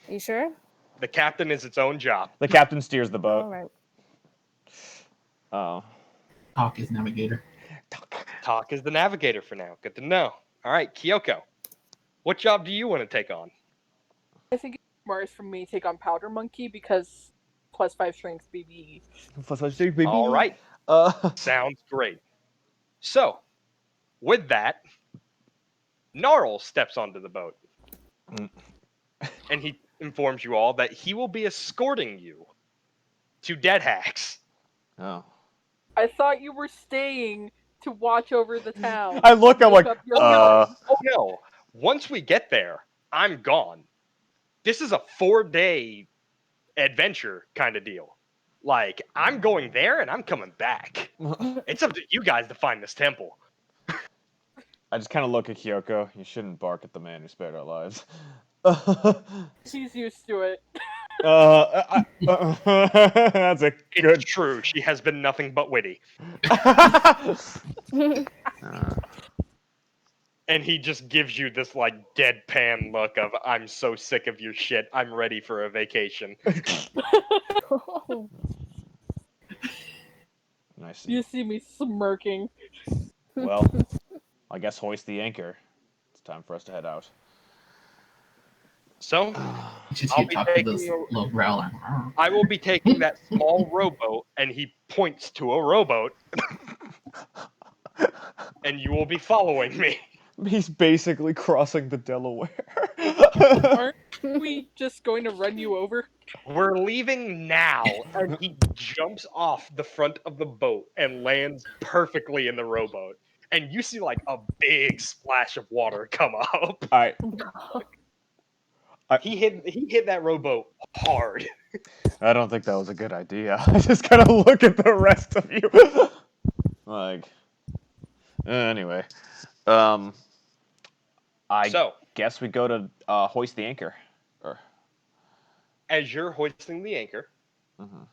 You sure? The captain is its own job. The captain steers the boat. All right. Oh. Talk is navigator. Talk is the navigator for now. Good to know. All right, Kyoko. What job do you want to take on? I think it's smartest for me to take on powder monkey because +5 strength BB. All right. Sounds great. So, with that, Gnarl steps onto the boat. And he informs you all that he will be escorting you to Dead Hacks. Oh. I thought you were staying to watch over the town. I look, I'm Look like, up your Oh no. Once we get there, I'm gone. This is a 4-day adventure kind of deal. Like, I'm going there and I'm coming back. It's up to you guys to find this temple. I just kind of look at Kyoko. You shouldn't bark at the man who spared our lives. He's used to it. That's a It's good. true. She has been nothing but witty. And he just gives you this, like, deadpan look of, I'm so sick of your shit. I'm ready for a vacation. Nice. You see me smirking. Well, I guess hoist the anchor. It's time for us to head out. So, You just I'll hear be Talk with taking this you- little growl. Like, I will be taking that small rowboat, and he points to a rowboat, and you will be following me. He's basically crossing the Delaware. Aren't we just going to run you over? We're leaving now, and he jumps off the front of the boat and lands perfectly in the rowboat. And you see, like, a big splash of water come up. I He hit that rowboat hard. don't think that was a good idea. I just kind of look at the rest of you. Like, anyway, I So, guess we go to hoist the anchor. Or, as you're hoisting the anchor, mhm.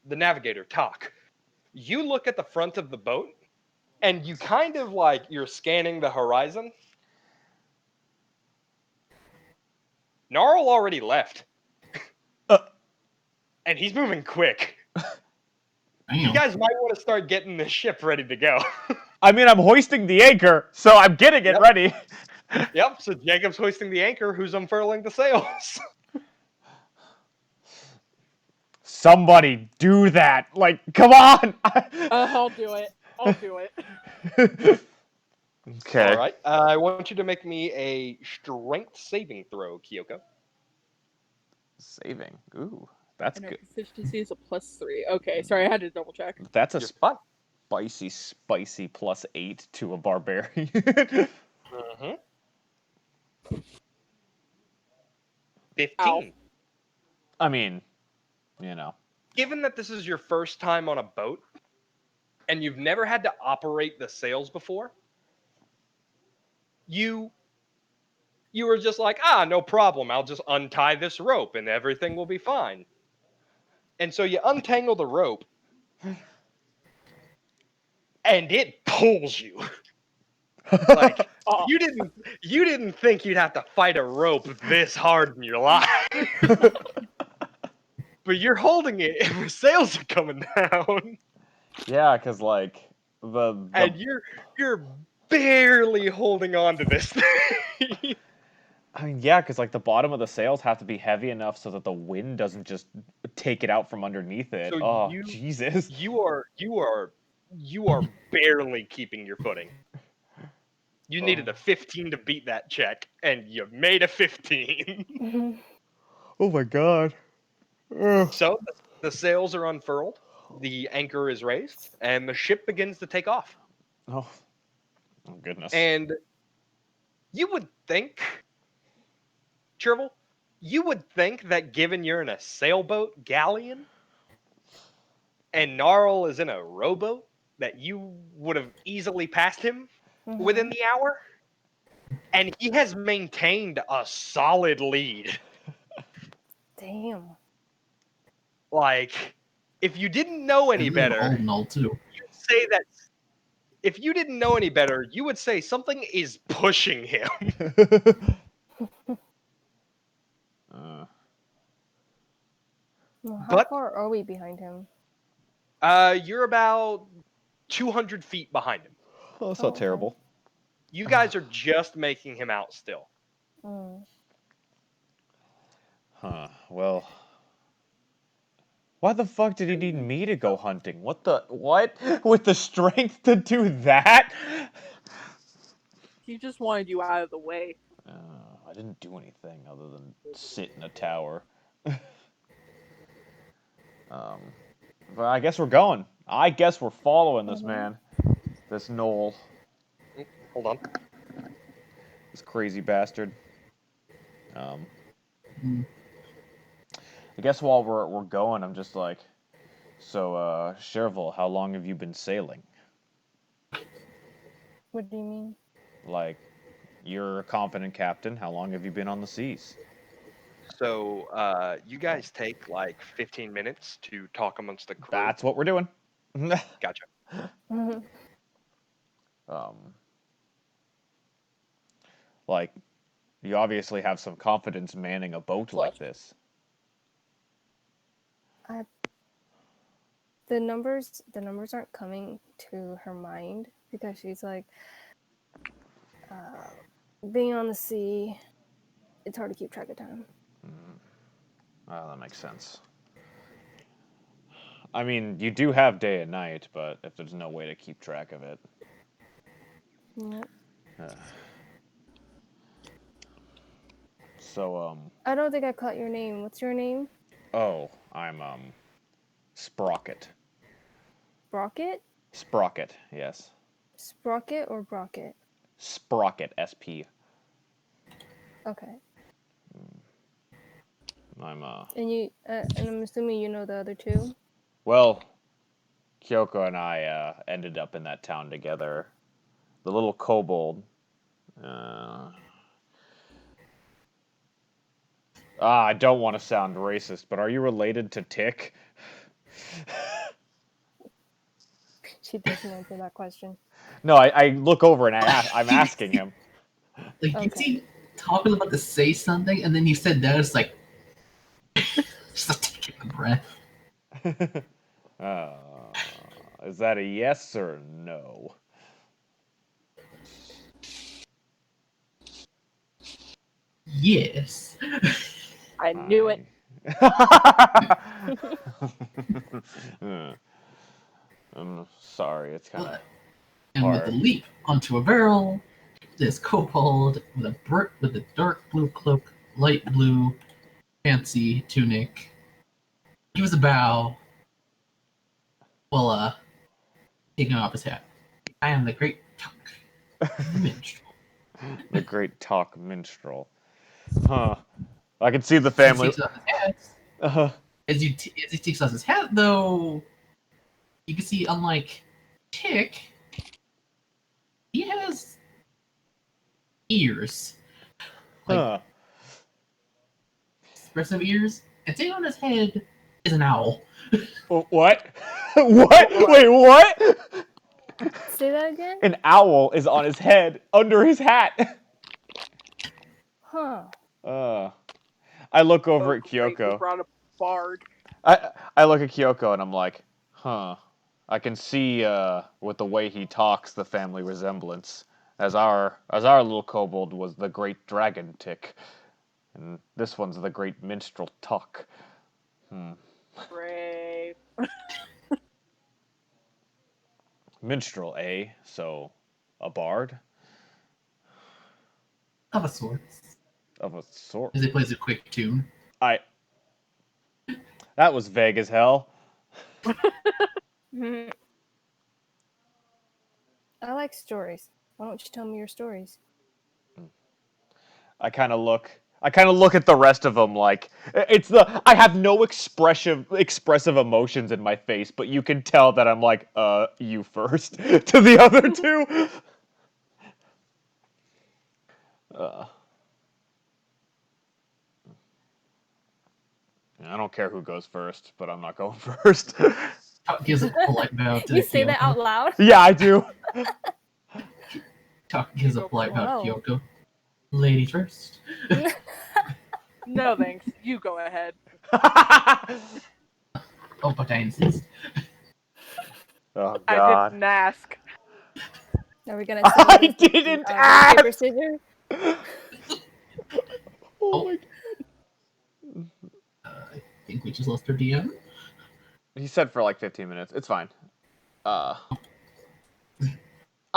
the navigator, Talk, you look at the front of the boat, and you kind of like you're scanning the horizon. Gnarl already left, and he's moving quick. You damn. guys might want to start getting the ship ready to go. I mean, I'm hoisting the anchor, so I'm getting it Yep. ready. Yep, so Jacob's hoisting the anchor, who's unfurling the sails. Somebody do that. Like, come on. I'll do it. I'll do it. Okay. All right, I want you to make me a strength saving throw, Kyoko. Saving. Ooh, that's And our good. proficiency is a +3. Okay, sorry, I had to double check. That's a You're fine. spicy +8 to a barbarian. Mm-hmm. 15. Ow. I mean, you know. Given that this is your first time on a boat, and you've never had to operate the sails before, you were just like, no problem, I'll just untie this rope and everything will be fine. And so you untangle the rope, and it pulls you. Like, Oh, you didn't think you'd have to fight a rope this hard in your life. But you're holding it and the sails are coming down. Yeah, because, like, the And you're barely holding on to this thing. I mean, yeah, because, like, the bottom of the sails have to be heavy enough so that the wind doesn't just take it out from underneath it. So Oh, Jesus. you are barely keeping your footing. You needed a 15 to beat that check, and you made a 15. Oh, my God. Ugh. So the sails are unfurled, the anchor is raised, and the ship begins to take off. Oh, goodness. And you would think, Chervil, you would think that given you're in a sailboat galleon and Gnarl is in a rowboat, that you would have easily passed him within the hour. And he has maintained a solid lead. Damn. Like, if you didn't know any And they're all better, null too. you'd say that. If you didn't know any better, you would say something is pushing him. Well, how But- far are we behind him? You're about 200 feet behind him. Oh, that's Oh, not okay. terrible. You guys are just making him out still. Mm. Huh. Well. Why the fuck did he need me to go hunting? What? With the strength to do that? he just wanted you out of the way. I didn't do anything other than sit in a tower. But I guess we're going. I guess we're following this man. This Knoll. Hold on. This crazy bastard. Mm. I guess while we're going, I'm just like, so, Chervil, how long have you been sailing? What do you mean? Like, you're a confident captain. How long have you been on the seas? So, you guys take like 15 minutes to talk amongst the crew. That's what we're doing. Gotcha. Like, you obviously have some confidence manning a boat like this. The numbers aren't coming to her mind because she's like, being on the sea, it's hard to keep track of time. Oh, that makes sense. I mean, you do have day and night, but if there's no way to keep track of it. Yep. So, I don't think I caught your name. What's your name? oh, I'm, Sprocket. Sprocket? Sprocket, yes. Sprocket or Brocket? Sprocket, SP. Okay. I'm, And I'm assuming you know the other two? well, Kyoko and I, ended up in that town together. The little kobold, I don't want to sound racist, but are you related to Tick? She doesn't answer that question. No, I look over and I'm asking him. Like, you Okay. see talking about to say something, and then you said that, it's like, just like taking a breath. Is that a yes or no? Yes. I knew it. I'm sorry, it's kind of And with a hard. leap onto a barrel, this kobold with a dark blue cloak, light blue fancy tunic gives a bow while taking off his hat. I am the great Tuck, minstrel. The great talk minstrel. Huh. I can see the As he family. takes off his hat, Uh, as he takes off his hat, though, you can see, unlike Tick, he has ears, like huh. expressive ears, and sitting on his head is an owl. What? What? Wait, what? Say that again? An owl is on his head under his hat. Huh. I look over Oh, at great, we Kyoko. brought a bard. I look at Kyoko and I'm like, huh. I can see with the way he talks the family resemblance. As our little kobold was the great dragon tick, and this one's the great minstrel tuck. Brave. Minstrel, eh? So, a bard Of a sort. of a sort. As he plays a quick tune. That was vague as hell. Mhm. I like stories. Why don't you tell me your stories? I kind of look at the rest of them like it's the I have no expressive emotions in my face, but you can tell that I'm like, you first to the other two. I don't care who goes first, but I'm not going first. Tuck gives a polite bow to You say that out Kyoko. loud? Yeah, I do. Tuck gives a Go polite bow to Wow. Kyoko. Lady first. No thanks. You go ahead. Oh, but I insist. Oh I God. didn't ask. Are we gonna I say didn't rock, ask. paper, scissors? Oh my I think we just lost our DM. He said for like 15 minutes. It's fine. I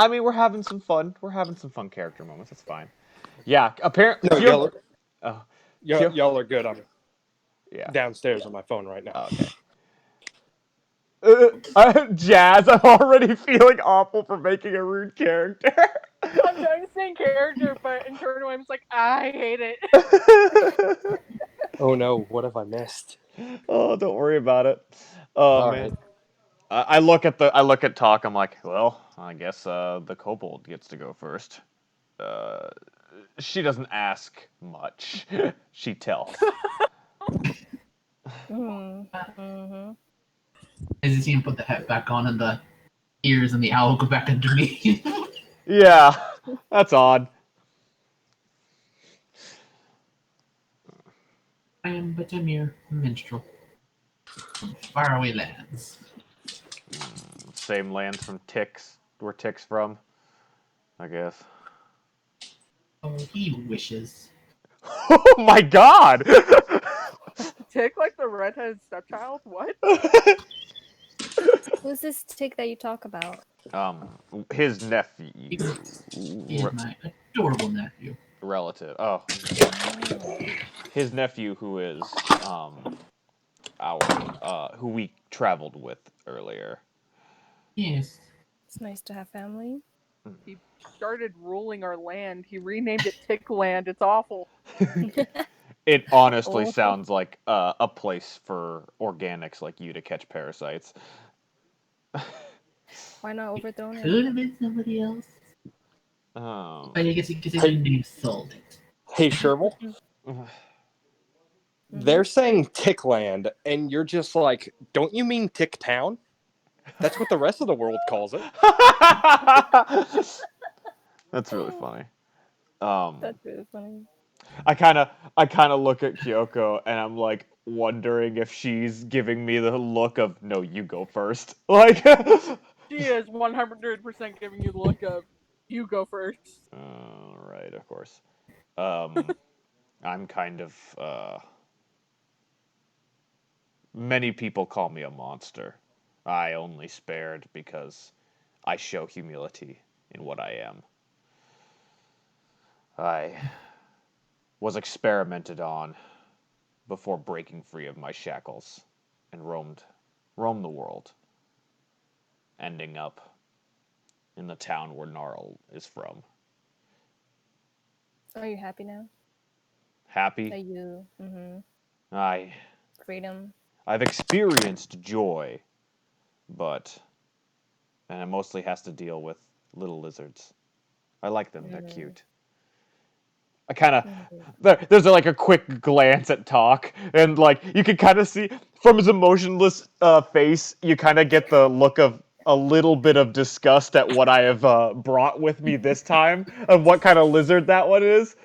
mean, we're having some fun. We're having some fun character moments. It's fine. Yeah, apparently. No, Kyo- y'all are good. I'm yeah. downstairs on my phone right now. Okay. Jazz, I'm already feeling awful for making a rude character. I'm trying to stay in character, but internally I'm just like, I hate it. Oh no, what have I missed? Oh, don't worry about it. Oh All man. right. I look at Talk. I'm like, well, I guess the kobold gets to go first. She doesn't ask much. She tells. Mm-hmm. As you see him put the hat back on and the ears and the owl go back underneath. Yeah, that's odd. I am but a mere minstrel from faraway lands. Same lands from Ticks, where Ticks from, I guess. Oh, he wishes. Oh my God! Tick like the redheaded stepchild? What? Who's this tick that you talk about? His nephew, He is my adorable nephew. relative. Oh, his nephew, who is who we traveled with earlier. Yes. It's nice to have family. He started ruling our land. He renamed it Tickland. It's awful. It honestly Oh. sounds like a place for organics like you to catch parasites. Why not overthrow Could him? have been somebody else. Um, But I guess you could say the name sold it. Hey, Chervil, they're saying Tickland, and you're just like, don't you mean Tick Town? That's what the rest of the world calls it. That's really funny. That's really funny. I kind of look at Kyoko and I'm like wondering if she's giving me the look of no, you go first. Like, She is 100% giving you the look of, you go first. right, of course. I'm kind of, many people call me a monster. I only spared because I show humility in what I am. I was experimented on before breaking free of my shackles and roamed the world, ending up in the town where Gnarl is from. Are you happy now? Happy? Are you I freedom? I've experienced joy, and it mostly has to deal with little lizards. I like them. They're cute. I kind of there's like a quick glance at Talk, and like you can kind of see from his emotionless face, you kind of get the look of a little bit of disgust at what I have brought with me this time, of what kind of lizard that one is.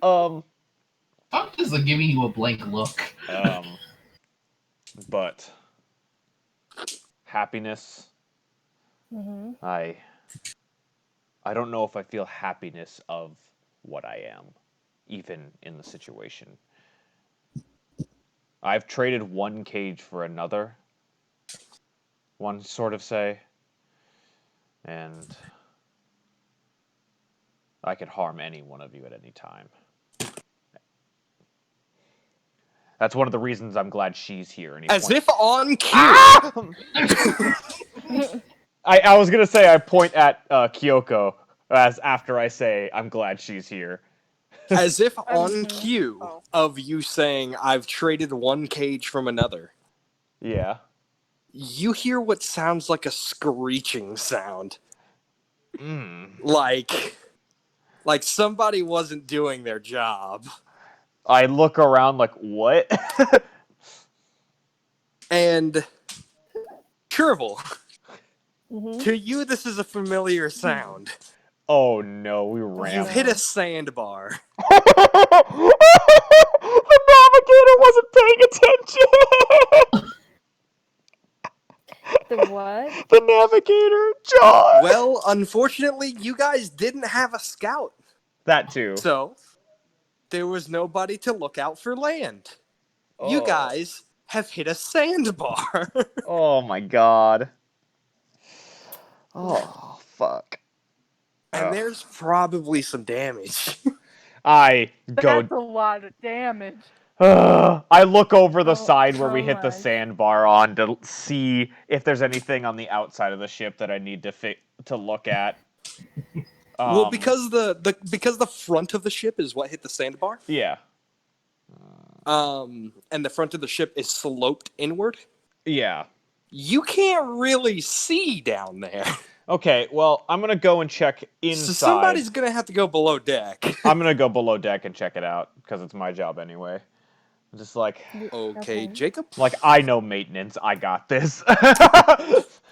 Um, I'm just giving you a blank look. but happiness, Mm-hmm. I don't know if I feel happiness of what I am, even in the situation. I've traded one cage for another, one sort of say, and I could harm any one of you at any time. That's one of the reasons I'm glad she's here. And As if on cue. I was gonna say I point at Kyoko as after I say I'm glad she's here. As if on cue of you saying, I've traded one cage from another. Yeah. You hear what sounds like a screeching sound. Like somebody wasn't doing their job. I look around like, what? And Chervil, Mm-hmm. to you this is a familiar sound. Oh no, we ran. You've hit a sandbar. The navigator wasn't paying attention. The what? The navigator, John. Well, unfortunately, you guys didn't have a scout. That too. So, there was nobody to look out for land. You guys have hit a sandbar. Oh my god. Oh, fuck. And there's probably some damage. I go. That's a lot of damage. I look over the Oh, side where we how hit the much? sandbar on to see if there's anything on the outside of the ship that I need to look at. Well, because the front of the ship is what hit the sandbar. Yeah. And the front of the ship is sloped inward. Yeah. You can't really see down there. Okay, well, I'm gonna go and check inside. So somebody's gonna have to go below deck. I'm gonna go below deck and check it out because it's my job anyway. Just like, Okay, Jacob. like I know maintenance. I got this.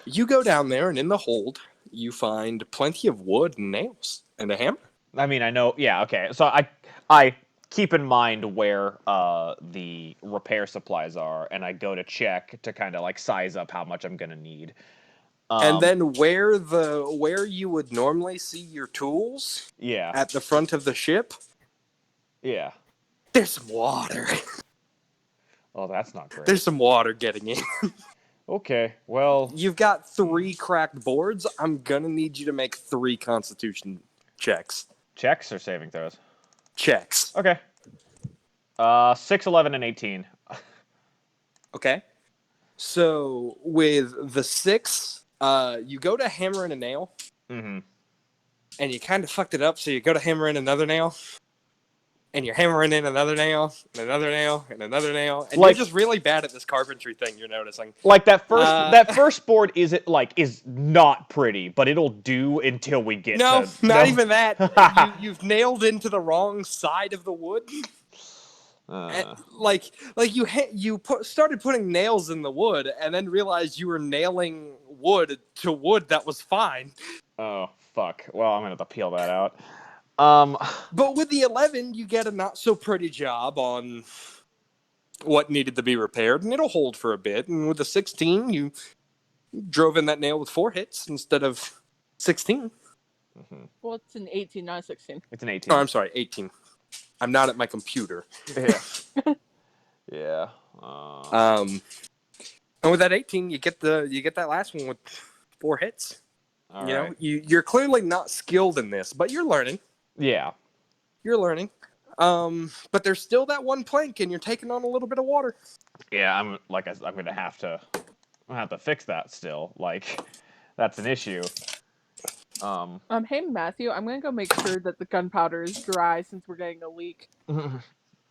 You go down there, and in the hold, you find plenty of wood and nails and a hammer. I mean, I know. Yeah. Okay. So I keep in mind where the repair supplies are, and I go to check to kind of like size up how much I'm gonna need. And then where you would normally see your tools, Yeah. at the front of the ship, Yeah. there's some water. Oh, that's not great. There's some water getting in. Okay. Well, You've got 3 cracked boards. I'm gonna need you to make 3 Constitution checks. checks or saving throws? Checks. Okay. 6, 11, and 18. Okay. So with the 6, you go to hammer in a nail, Mm-hmm. and you kind of fucked it up. So you go to hammer in another nail, and you're hammering in another nail, and another nail, and another nail, and Like- you're just really bad at this carpentry thing. You're noticing. Like that first that first board is not pretty, but it'll do until we get No, to not even that. You've nailed into the wrong side of the wood. Like you started putting nails in the wood, and then realized you were nailing wood to wood that was fine. Oh fuck. Well, I'm gonna have to peel that out. But with the 11, you get a not so pretty job on what needed to be repaired, and it'll hold for a bit. And with the 16, you drove in that nail with 4 hits instead of 16. Well, it's an 18, not a 16. It's an 18. Oh, I'm sorry, 18. I'm not at my computer. Yeah. Yeah. And with that 18, you get that last one with 4 hits. All you right. know, you're clearly not skilled in this, but you're learning. Yeah. You're learning. But there's still that one plank, and you're taking on a little bit of water. Yeah. I'm gonna have to fix that still. Like, that's an issue. Hey Matthew, I'm gonna go make sure that the gunpowder is dry since we're getting a leak.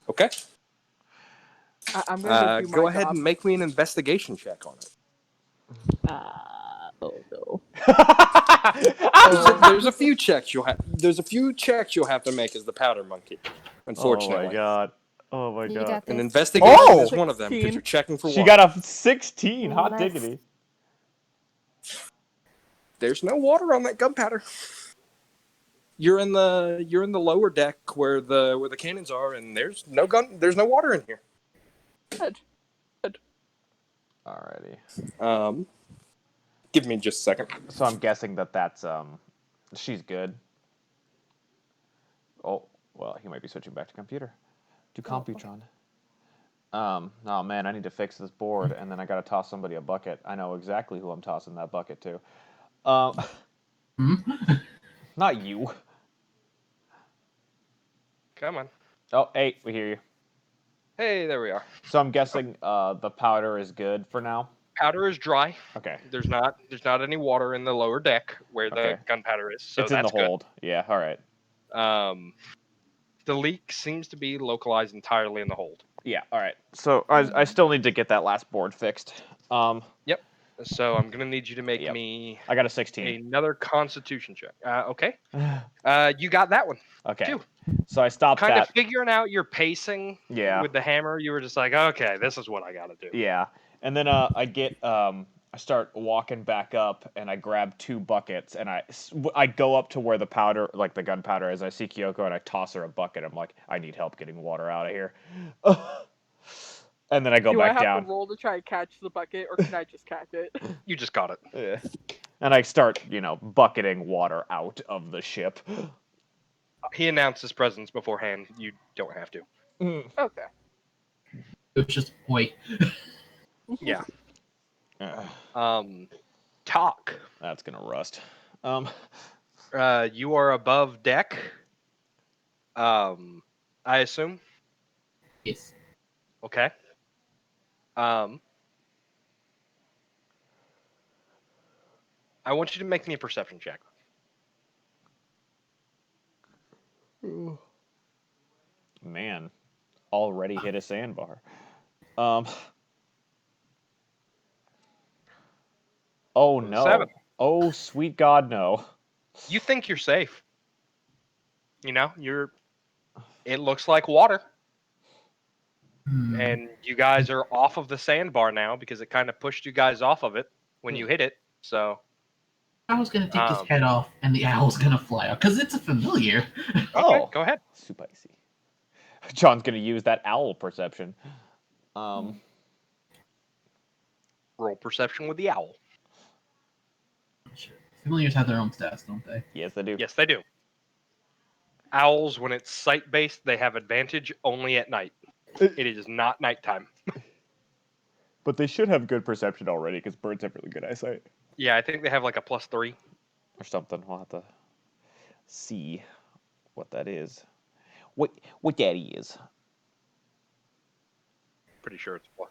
Okay. I'm gonna go do my Go ahead job. and make me an investigation check on it. Oh no. There's a few checks you'll have. There's a few checks you'll have to make as the powder monkey. Unfortunately. Oh my god. Oh my You god. got An this. investigation Oh! is one of them because 16. you're checking for She water. got a 16. Hot Nice. diggity. There's no water on that gunpowder. You're in the lower deck where the cannons are, and there's no water in here. Good. Alrighty. Give me just a second. So I'm guessing that's she's good. Oh, well, he might be switching back to computer. To Computron. Oh man, I need to fix this board, and then I gotta toss somebody a bucket. I know exactly who I'm tossing that bucket to. Not you. Come on. Oh, hey, we hear you. Hey, there we are. So I'm guessing the powder is good for now. Powder is dry. Okay. There's not any water in the lower deck where the Okay. gunpowder is, so It's in the that's good. hold. Yeah, all right. The leak seems to be localized entirely in the hold. Yeah, all right. So I still need to get that last board fixed. Yep. So I'm gonna need you to make Yep. me I got a 16. another Constitution check. Okay. You got that one. Okay. Phew. So I stopped Kind that. of figuring out your pacing Yeah. with the hammer. You were just like, okay, this is what I gotta do. Yeah. And then I start walking back up, and I grab 2 buckets, and I go up to where the powder, like the gunpowder is. I see Kyoko, and I toss her a bucket. I'm like, I need help getting water out of here. And then I go Do I back have down. to roll to try and catch the bucket, or can I just catch it? You just got it. Yeah. And I start, bucketing water out of the ship. He announced his presence beforehand. You don't have to. Okay. It was just wait. Yeah. Talk. That's gonna rust. You are above deck. I assume. Yes. Okay. I want you to make me a perception check. Man, already hit a sandbar. Oh no. 7. Oh sweet God, no. You think you're safe. It looks like water. And you guys are off of the sandbar now because it kind of pushed you guys off of it when you hit it. So I was gonna take his head off, and the owl's gonna fly out because it's a familiar. Oh, go ahead. Super icy. John's gonna use that owl perception. Roll perception with the owl. Familiars have their own stats, don't they? Yes, they do. Yes, they do. Owls, when it's sight-based, they have advantage only at night. It is not nighttime. But they should have good perception already because birds have really good eyesight. Yeah, I think they have like a +3. Or something. We'll have to see what that is. What that is. Pretty sure it's a +3.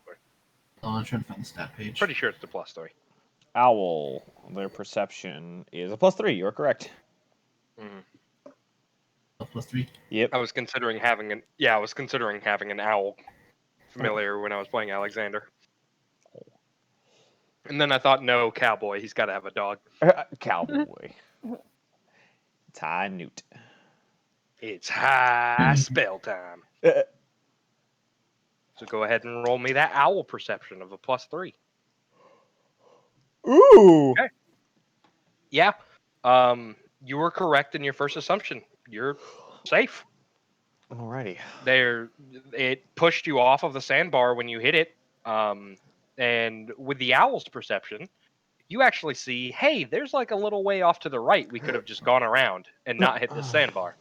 Oh, I'm trying to find the stat page. Pretty sure it's the +3. Owl. Their perception is a +3. You're correct. +3. Yep. I was considering having an owl familiar when I was playing Alexander. And then I thought, no, cowboy, he's got to have a dog. Cowboy. It's high newt. It's high spell time. So go ahead and roll me that owl perception of a +3. Ooh. Okay. Yeah. You were correct in your first assumption. You're safe. Alrighty. It pushed you off of the sandbar when you hit it. And with the owl's perception, you actually see, hey, there's like a little way off to the right we could have just gone around and not hit the sandbar.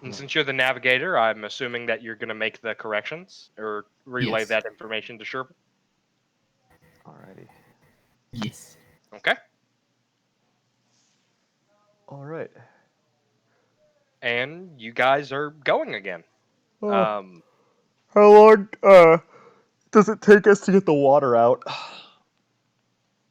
And since you're the navigator, I'm assuming that you're going to make the corrections or relay Yes. that information to Chervil. Alrighty. Yes. Okay. All right. And you guys are going again. How long does it take us to get the water out?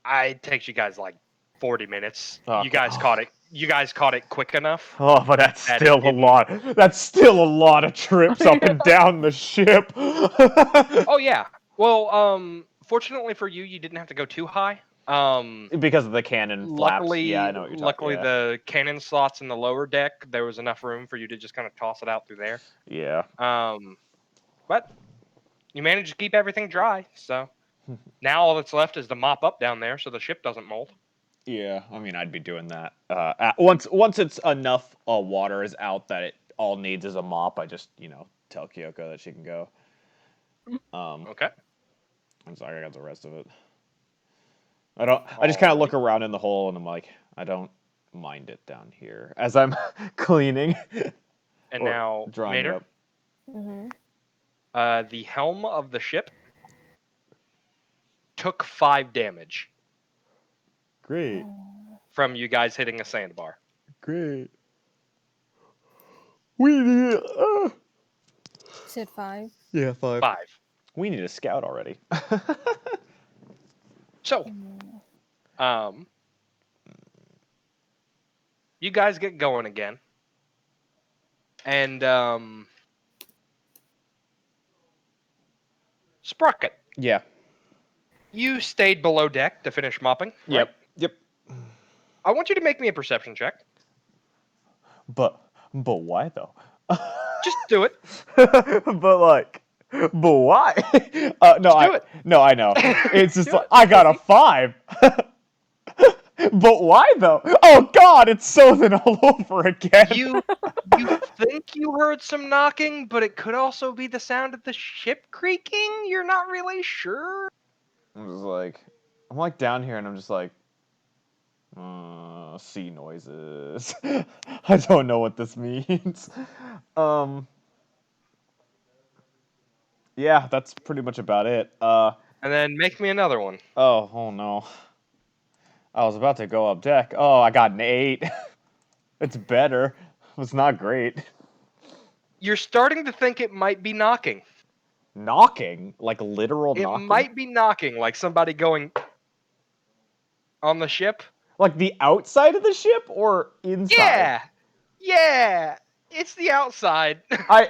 It takes you guys like 40 minutes. Okay. You guys caught it. You guys caught it quick enough. Oh, but that's That still it a didn't- lot. That's still a lot of trips up and down the ship. Oh yeah. Well, fortunately for you, you didn't have to go too high. Because of the cannon flaps. Luckily, Yeah, I know what you're luckily talking. the cannon slots in the lower deck, there was enough room for you to just kind of toss it out through there. Yeah. But you managed to keep everything dry, so now all that's left is to mop up down there so the ship doesn't mold. Yeah, I mean, I'd be doing that. Once it's enough water is out that it all needs is a mop, I just tell Kyoko that she can go. Okay. I'm sorry, I got the rest of it. I just kind of look around in the hole and I'm like, I don't mind it down here as I'm cleaning. And or now, drying Maider, up. Mm-hmm. the helm of the ship took 5 damage Great, from you guys hitting a sandbar. great. We need. You said 5? Yeah, 5. 5. We need a scout already. So, you guys get going again. And, Sprocket, Yeah. you stayed below deck to finish mopping. Right? Yep. I want you to make me a perception check. But why though? Just do it. but why? No, Just do it. No, I know. It's just Do like it, I got a 5. But why though? Oh God, it's Sothan all over again. You think you heard some knocking, but it could also be the sound of the ship creaking? You're not really sure? I'm like down here and I'm just like, sea noises. I don't know what this means. Yeah, that's pretty much about it. And then make me another one. Oh no. I was about to go up deck. Oh, I got an 8. It's better. It's not great. You're starting to think it might be knocking. Knocking? Like literal It knocking? might be knocking, like somebody going on the ship. Like the outside of the ship or inside? Yeah. It's the outside. I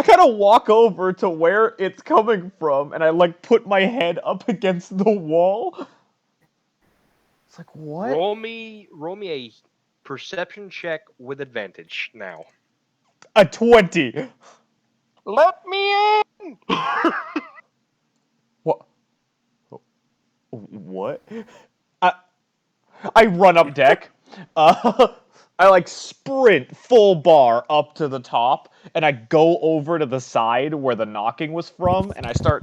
kind of walk over to where it's coming from and I like put my head up against the wall. It's like, what? Roll me a perception check with advantage now. A 20. Let me in. What? What? I run up deck. I like sprint full bar up to the top, and I go over to the side where the knocking was from, and I start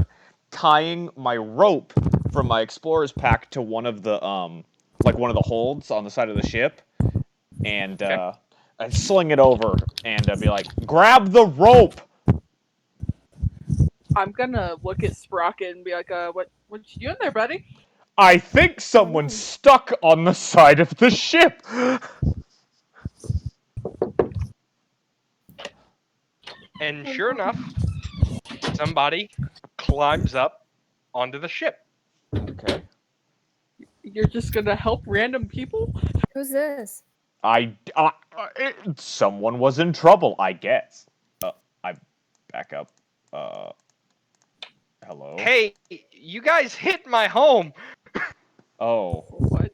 tying my rope from my explorer's pack to one of the one of the holds on the side of the ship, and I sling it over and be like, "Grab the rope!" I'm gonna look at Sprocket and be like, what you doing there, buddy? I think someone's stuck on the side of the ship. And sure enough, somebody climbs up onto the ship. Okay. You're just gonna help random people? Who's this? Someone was in trouble, I guess. I back up. Hello? Hey, you guys hit my home. Oh, What?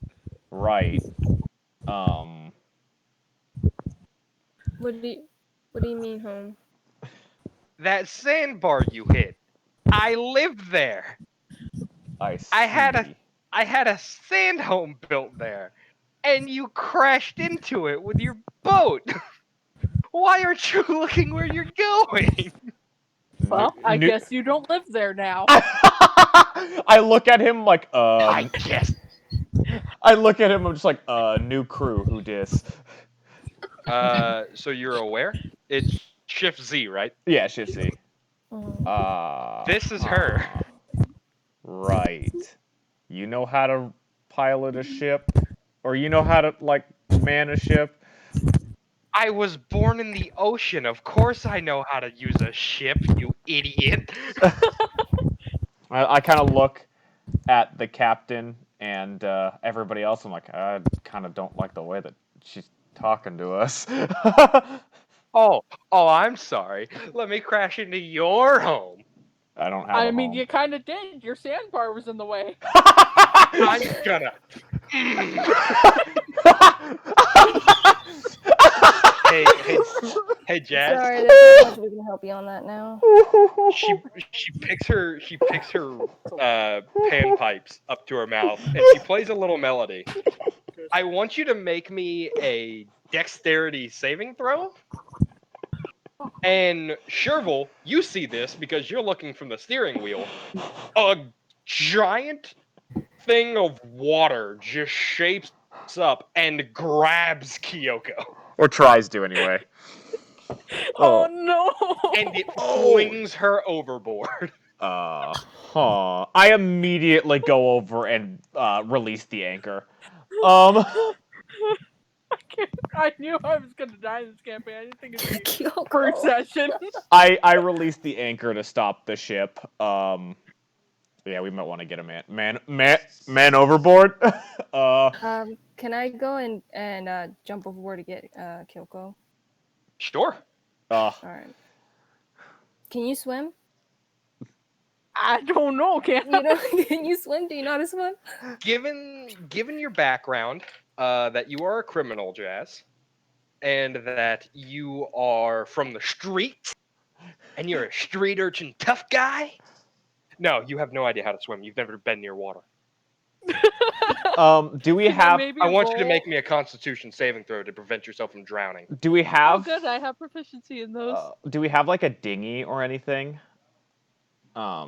right. What do you mean home? That sandbar you hit. I lived there. I see. I had a sand home built there, and you crashed into it with your boat. Why aren't you looking where you're going? Well, I guess you don't live there now. I look at him like, I guess. I look at him, I'm just like, new crew, who dis? So you're aware? It's Shift Z, right? Yeah, Shift C. This is her. Right. You know how to pilot a ship? Or you know how to, like, man a ship? I was born in the ocean. Of course I know how to use a ship, you idiot. I kind of look at the captain and everybody else. I'm like, I kind of don't like the way that she's talking to us. Oh, I'm sorry. Let me crash into your home. I don't have I a mean, home. you kind of did. Your sandbar was in the way. I'm gonna. hey, Jazz. Sorry, there's not much we can help you on that now. She picks her panpipes up to her mouth and she plays a little melody. I want you to make me a dexterity saving throw. And Chervil, you see this because you're looking from the steering wheel. A giant thing of water just shapes up and grabs Kyoko. Or tries to, anyway. Oh no! And it flings her overboard. I immediately go over and release the anchor. I knew I was gonna die in this campaign. I didn't think it'd be Kyoko. first session. I release the anchor to stop the ship. Yeah, we might want to get a man overboard. Can I go and jump overboard to get Kyoko? Sure. Alright. Can you swim? I don't know. Can Can you swim? Do you know how to swim? Given your background, that you are a criminal, Jazz, and that you are from the streets, and you're a street urchin tough guy. No, you have no idea how to swim. You've never been near water. Do we have? I want you to make me a Constitution saving throw to prevent yourself from drowning. Do we Oh, have? good. I have proficiency in those. Do we have like a dinghy or anything? Yeah,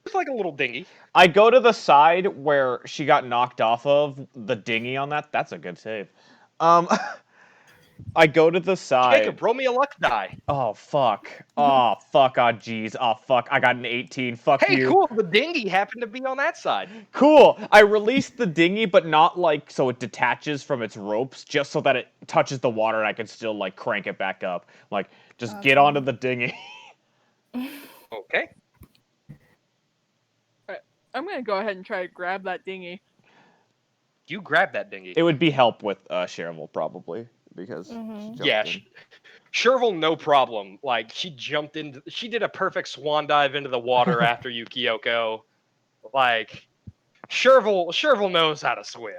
it's like a little dinghy. I go to the side where she got knocked off of the dinghy on that. That's a good save. I go to the side. Jacob, roll me a luck die. Oh fuck. Oh fuck. Oh jeez. Oh fuck. I got an 18. Fuck Hey, you. cool. The dinghy happened to be on that side. Cool. I released the dinghy, but not like so it detaches from its ropes, just so that it touches the water and I can still like crank it back up. Like, just get onto the dinghy. Okay. I'm gonna go ahead and try to grab that dinghy. You grab that dinghy. It would be help with Chervil probably because she jumped in. Chervil, no problem. Like she did a perfect swan dive into the water after you, Kyoko. Like Chervil knows how to swim,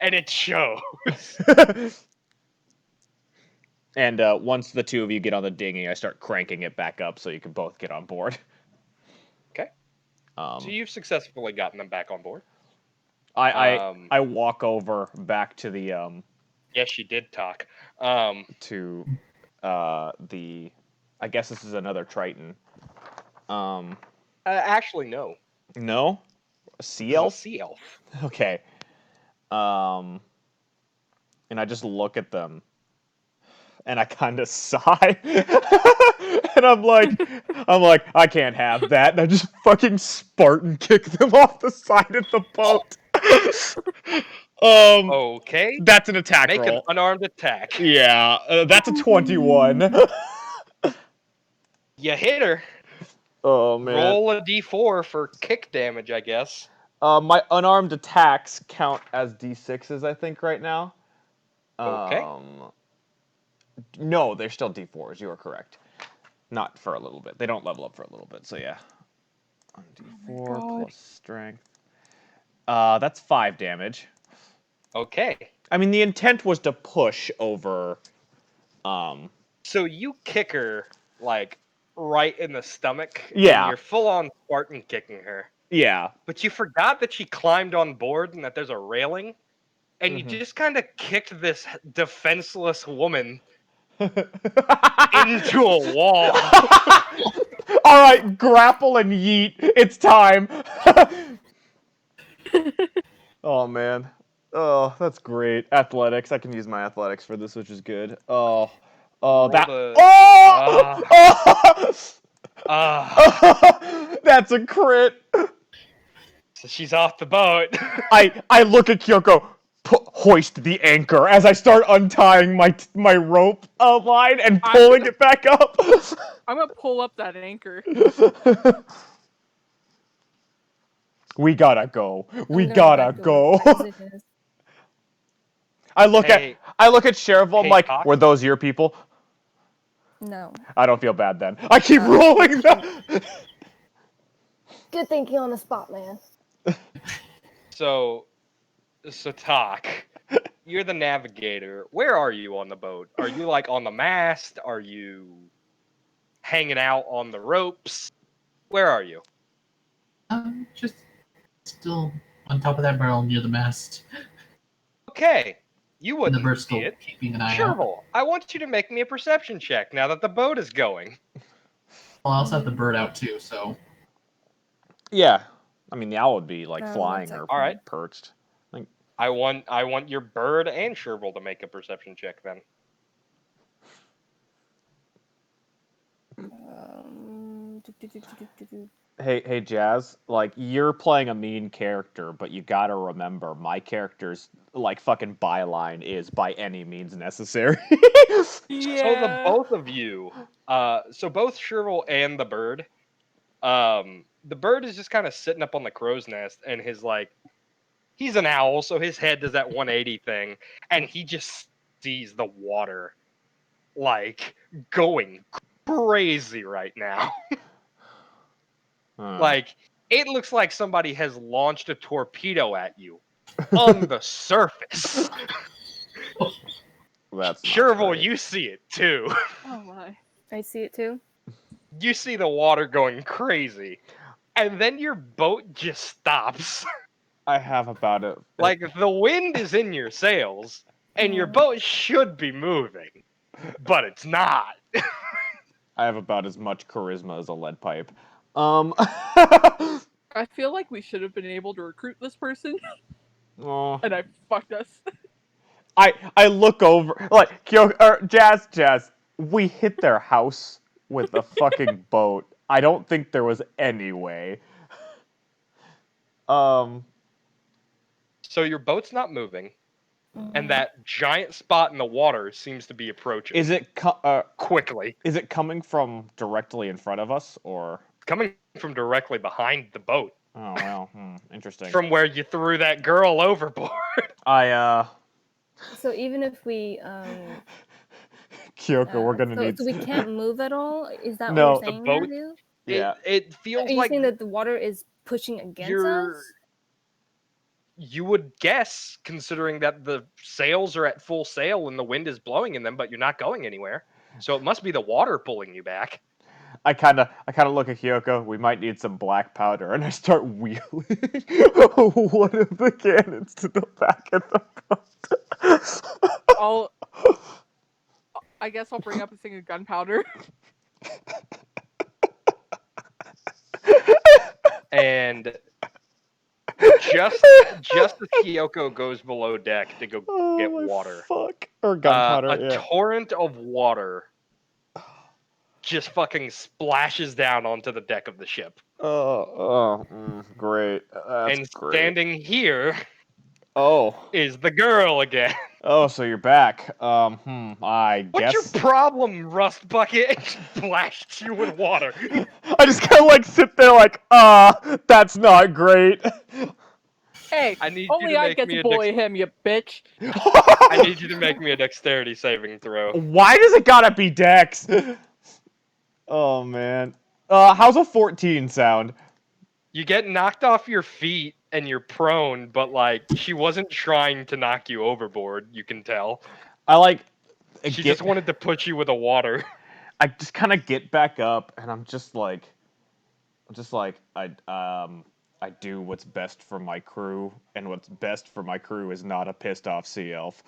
and it shows. And once the two of you get on the dinghy, I start cranking it back up so you can both get on board. Okay. So you've successfully gotten them back on board. I walk over back to the Yes, she did talk. To the I guess this is another Triton. Actually, no. No? A sea This is a elf? sea elf. Okay. And I just look at them and I kind of sigh. And I'm like, I can't have that. And I just fucking Spartan kick them off the side of the boat. Okay. That's an attack Make roll. an unarmed attack. Yeah, that's a 21. You hit her. Oh man. Roll a d4 for kick damage, I guess. My unarmed attacks count as d6s, I think, right now. Okay. No, they're still d4s. You are correct. Not for a little bit. They don't level up for a little bit, so yeah. D4 plus strength. That's 5 damage. Okay. I mean, the intent was to push over. So you kick her, like, right in the stomach. Yeah. And you're full on Spartan kicking her. Yeah. But you forgot that she climbed on board and that there's a railing. And you just kind of kicked this defenseless woman into a wall. All right, grapple and yeet. It's time. Oh man. Oh, that's great. Athletics. I can use my athletics for this, which is good. Oh, Roll that. the- Oh! That's a crit. So she's off the boat. I look at Kyoko. Hoist the anchor as I start untying my rope line and pulling it back up. I'm gonna pull up that anchor. We gotta go. We I'm gonna gotta back away go. from my position. I look Hey. at Chervil. I'm Hey, like, Cock. were those your people? No. I don't feel bad then. I keep rolling them. Good thinking on the spot, man. So Talk. You're the navigator. Where are you on the boat? Are you like on the mast? Are you hanging out on the ropes? Where are you? Just still on top of that barrel near the mast. Okay. You And the wouldn't bird's see still it. keeping an eye out. Chervil, I want you to make me a perception check now that the boat is going. Well, I also have the bird out too, so Yeah, I mean the owl would be like 1 flying or second. All right. perched. Like, I want your bird and Chervil to make a perception check then. hey, Jazz. Like you're playing a mean character, but you gotta remember my character's like fucking byline is by any means necessary. So the both of you, so both Chervil and the bird is just kind of sitting up on the crow's nest, and he's an owl, so his head does that 180 thing, and he just sees the water like going crazy right now. Like it looks like somebody has launched a torpedo at you on the surface. That's not Chervil, great. you see it too. Oh my. I see it too. You see the water going crazy, and then your boat just stops. I have about it. Like the wind is in your sails, and your boat should be moving, but it's not. I have about as much charisma as a lead pipe. I feel like we should have been able to recruit this person, Oh. and I fucked us. I look over like Jazz. We hit their house with a fucking boat. I don't think there was any way. So your boat's not moving, and that giant spot in the water seems to be approaching. Is it quickly? Is it coming from directly in front of us or coming from directly behind the boat? Oh well, interesting. From where you threw that girl overboard. So even if we Kyoko, we're gonna need. So we can't move at all. Is that No, what you're saying? The boat. Matthew? Yeah. It feels Are you like saying that the water is pushing against us? You would guess, considering that the sails are at full sail and the wind is blowing in them, but you're not going anywhere. So it must be the water pulling you back. I kind of look at Kyoko. We might need some black powder, and I start wheeling one of the cannons to the back of the boat. I guess I'll bring up a thing of gunpowder. And just as Kyoko goes below deck to go get water, or gunpowder, a torrent of water just fucking splashes down onto the deck of the ship. Great. That's and great. Standing here, is is the girl again. Oh, so you're back. I What's guess. your problem, Rust Bucket? Splashed you with water. I just kind of like sit there like, that's not great. Hey, only I get to bully him, you bitch. I need you to make me a dexterity saving throw. Why does it gotta be dex? Oh man. How's a 14 sound? You get knocked off your feet and you're prone, but like she wasn't trying to knock you overboard, you can tell. She just wanted to put you with the water. I just kind of get back up and I'm just like I do what's best for my crew, and what's best for my crew is not a pissed off sea elf.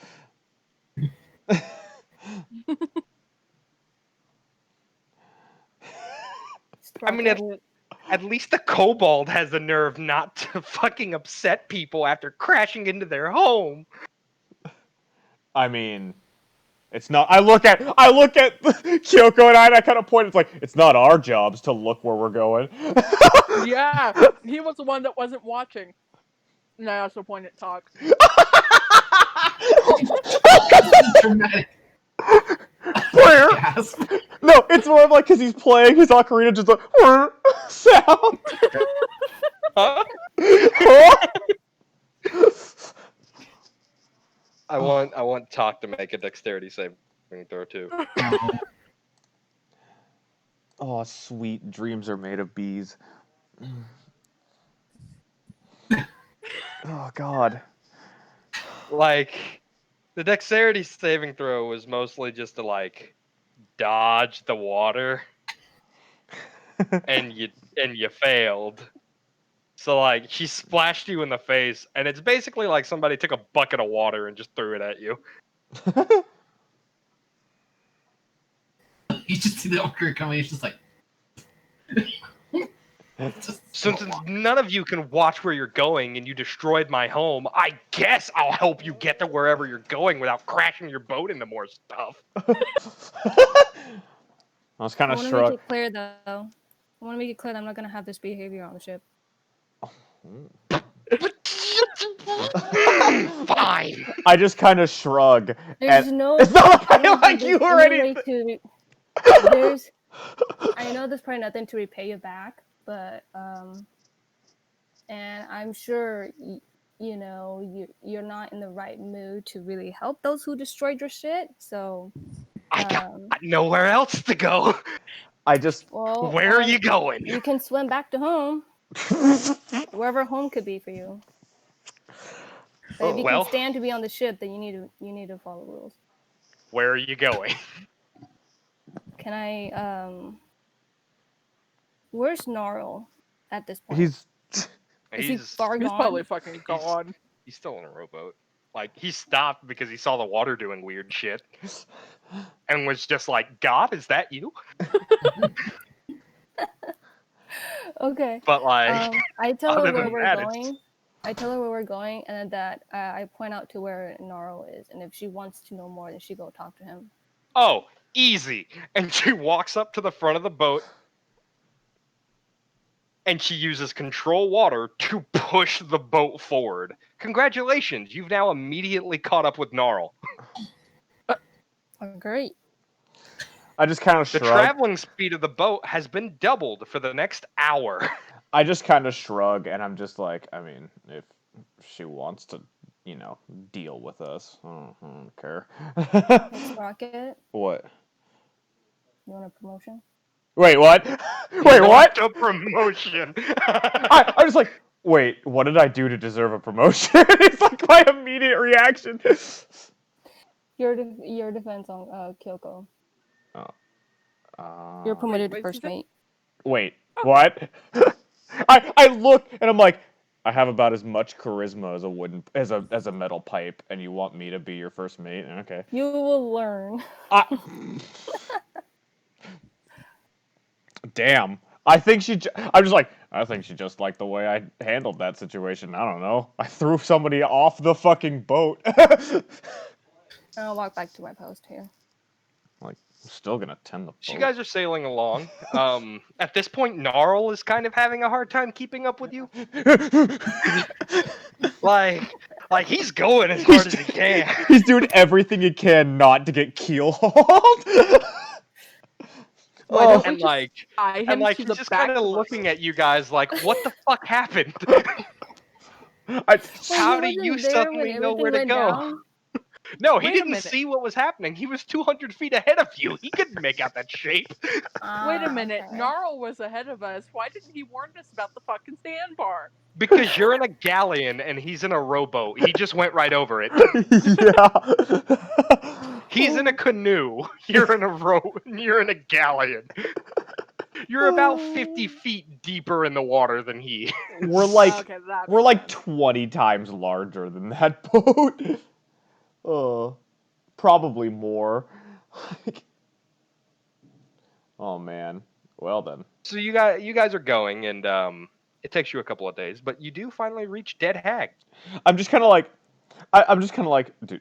I mean, At least the kobold has the nerve not to fucking upset people after crashing into their home. I mean, it's not. I look at Kyoko and I kind of point. It's like it's not our jobs to look where we're going. Yeah, he was the one that wasn't watching. And I also point at Talk. Dramatic gasp. No, it's more of like because he's playing his ocarina, just like sound. Huh? I want Talk to make a dexterity saving throw too. Oh, sweet dreams are made of bees. Oh God. Like, the dexterity saving throw was mostly just to like dodge the water, and you failed. So like she splashed you in the face, and it's basically like somebody took a bucket of water and just threw it at you. You just see the ogre coming. It's just like. Since none of you can watch where you're going and you destroyed my home, I guess I'll help you get to wherever you're going without crashing your boat into more stuff. I was kind I of want to make struck. it clear, though. I want to make it clear that I'm not going to have this behavior on the ship. Fine. I just kind of shrug. There's and no. It's not I don't like think you there's already. any way there's. I know there's probably nothing to repay you back, but and I'm sure you're not in the right mood to really help those who destroyed your shit. So I got nowhere else to go. I just. well, Where are you going? you can swim back to home, wherever home could be for you. But if you Well, can stand to be on the ship, then you need to follow rules. where are you going? Can I Where's Gnarl at this point? He's. Is he far He's gone? probably fucking gone. He's still in a rowboat. Like, he stopped because he saw the water doing weird shit. And was just like, God, is that you? Okay. But, like, I tell her other where than we're that, going. I tell her where we're going, and then that I point out to where Gnarl is, and if she wants to know more, then she go talk to him. oh, easy. And she walks up to the front of the boat, and she uses control water to push the boat forward. Congratulations, you've now immediately caught up with Gnarl. Oh, great. I just kind of The shrug. traveling speed of the boat has been doubled for the next hour. I just kind of shrug, and I'm just like, I mean, if she wants to, deal with us, I don't care. Sprocket, What? you want a promotion? Wait, what? Wait, what? A promotion. I'm just like, wait, what did I do to deserve a promotion? It's like my immediate reaction. Your defense on Kyoko. You're promoted to wait, first mate. Wait, what? I look and I'm like, I have about as much charisma as a metal pipe, and you want me to be your first mate? Okay. You will learn. Damn. I'm just like, I think she just liked the way I handled that situation. I don't know. I threw somebody off the fucking boat. I'll walk back to my post here. Like, I'm still gonna tend the boat. So you guys are sailing along. At this point, Gnarl is kind of having a hard time keeping up with you. like he's going as hard as he can. He's doing everything he can not to get keel hauled. Why don't we And just like, tie him to he's the just back kind of of the looking boat? at you guys like, what the fuck happened? How do you suddenly know where to go? Down? No, he Wait a didn't minute. see what was happening. He was 200 feet ahead of you. He couldn't make out that shape. Wait a minute, Okay. Gnarl was ahead of us. Why didn't he warn us about the fucking sandbar? Because you're in a galleon and he's in a rowboat. He just went right over it. Yeah. He's in a canoe. You're in a galleon. You're about 50 feet deeper in the water than he. We're like Okay, that we're makes like sense. 20 times larger than that boat. Probably more. Oh man. Well then. So you guys are going, and it takes you a couple of days, but you do finally reach Dead Hag. I'm just kind of like, I'm just kind of like, dude,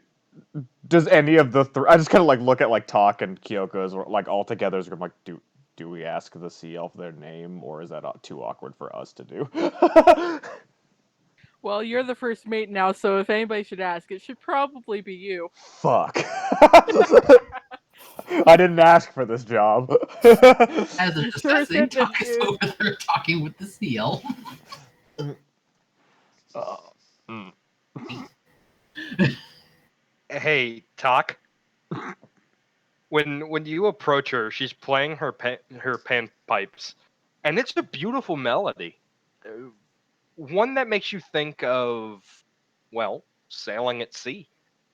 does any of the I just kind of like look at like Talk and Kyoko's like all together. I'm like, do we ask the sea elf their name, or is that too awkward for us to do? Well, you're the first mate now, so if anybody should ask, it should probably be you. Fuck. I didn't ask for this job. As they're Sure discussing, said that Talk is dude. over there talking with the seal. Mm. Hey, Talk. When you approach her, she's playing her panpipes, and it's a beautiful melody. One that makes you think of, well, sailing at sea.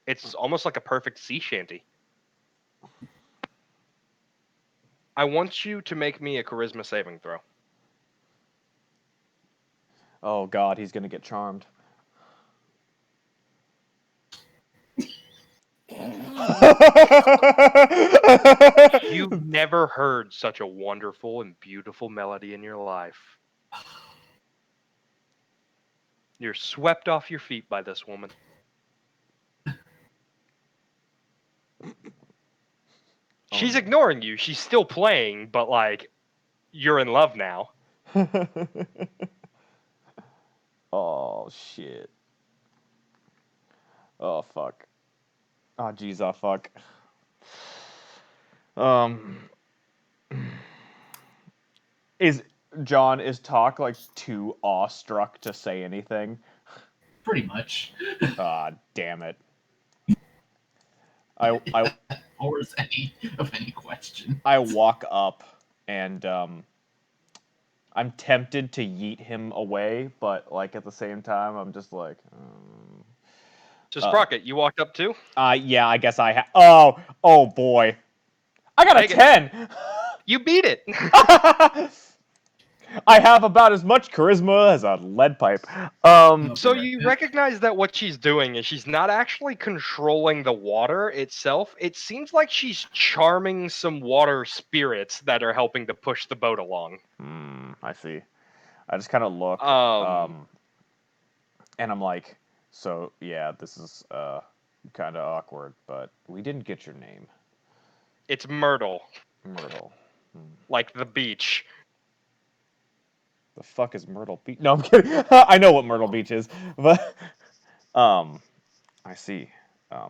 It's almost like a perfect sea shanty. I want you to make me a charisma saving throw. Oh god, he's gonna get charmed. You've never heard such a wonderful and beautiful melody in your life. You're swept off your feet by this woman. She's ignoring you. She's still playing, but like, you're in love now. Oh shit. Oh fuck. Oh jeez, oh fuck. Is Talk like too awestruck to say anything? Pretty much. Ah, damn it. I Or is any of any question. I walk up and I'm tempted to yeet him away, but like at the same time I'm just like So Sprocket, you walked up too? yeah, I guess I oh boy. I got a Take it. 10. You beat it. I have about as much charisma as a lead pipe. So you recognize that what she's doing is she's not actually controlling the water itself. It seems like she's charming some water spirits that are helping to push the boat along. I see. I just kind of look, and I'm like, so yeah, this is kind of awkward, but we didn't get your name, It's Myrtle, Myrtle. like the beach. The fuck is Myrtle Beach? No, I'm kidding. I know what Myrtle Beach is, but I see.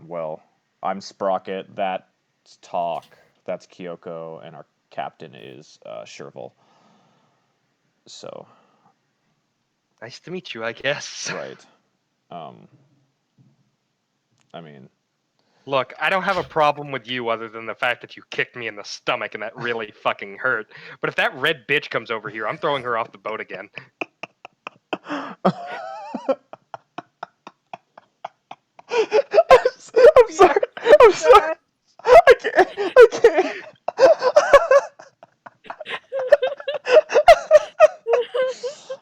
Well, I'm Sprocket. That's Talk. That's Kyoko, and our captain is Chervil. So. Nice to meet you, I guess. Right. I mean, Look, I don't have a problem with you other than the fact that you kicked me in the stomach and that really fucking hurt. But if that red bitch comes over here, I'm throwing her off the boat again. I'm sorry. I'm sorry. I can't.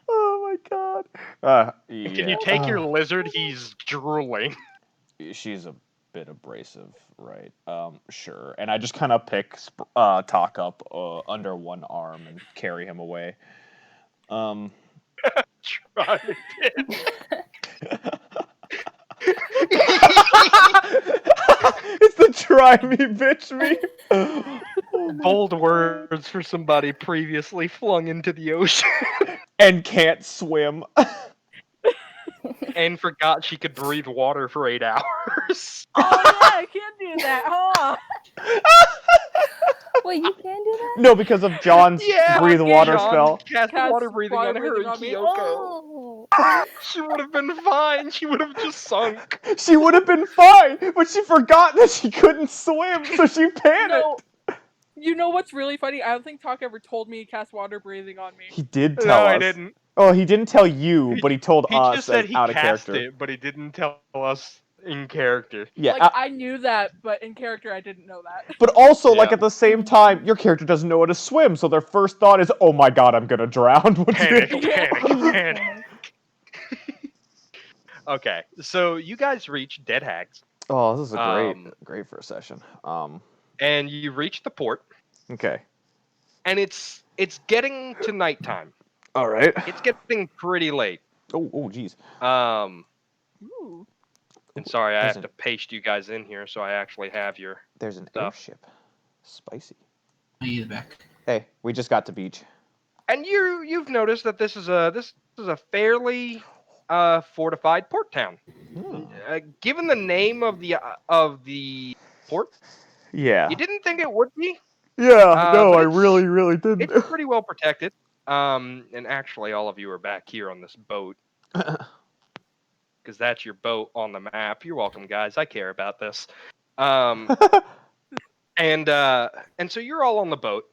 Oh my god. Yeah. Can you take your lizard? He's drooling. She's a bit abrasive, right? Sure. And I just kind of pick Talk up under one arm and carry him away. Try it. It's the try me, bitch me. Bold words for somebody previously flung into the ocean. And can't swim. And forgot she could breathe water for 8 hours. Oh yeah, I can do that, huh? Wait, you can do that? No, because of John's breathe water John spell. cast water breathing on her and on me. Kyoko. Oh. She would have been fine. She would have just sunk. She would have been fine, but she forgot that she couldn't swim, so she panicked. No. You know what's really funny? I don't think Talk ever told me he cast water breathing on me. He did tell us. No, I didn't. Oh, he didn't tell you, but he told He us just said as he out of cast character. it, but he didn't tell us in character. Yeah, Like, I knew that, but in character I didn't know that. but also, like, Yeah. at the same time, your character doesn't know how to swim, so their first thought is, oh my god, I'm gonna drown. Panic, panic. Okay, so you guys reach Dead Hags, Oh, this is a great first session. and you reach the port. Okay. and it's getting to nighttime. All right. It's getting pretty late. Oh, geez. Ooh. And sorry, I There's have to paste you guys in here so I actually have your There's an stuff. airship. Spicy. I need it back. Hey, we just got to beach. And you've noticed that this is a fairly fortified port town. Given the name of the port, Yeah. you didn't think it would be. Yeah. No, but I it's- really didn't. It's pretty well protected. And actually, all of you are back here on this boat because that's your boat on the map. You're welcome, guys. I care about this. And so you're all on the boat.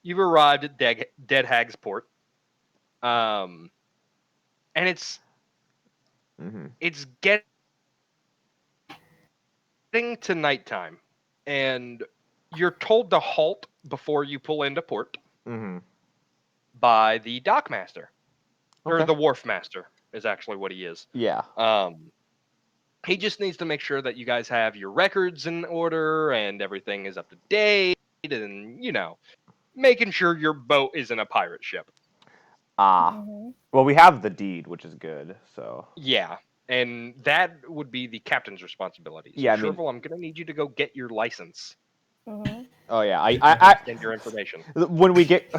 You've arrived at Dead Hag's Port. And it's getting to nighttime, and you're told to halt before you pull into port by the dockmaster, or Okay. the wharf master is actually what he is. Yeah. He just needs to make sure that you guys have your records in order and everything is up to date, and making sure your boat isn't a pirate ship. Well, we have the deed, which is good. So. Yeah, and that would be the captain's responsibility. So, Yeah, I mean- Chervil, I'm gonna need you to go get your license Oh yeah. I and your information. when we get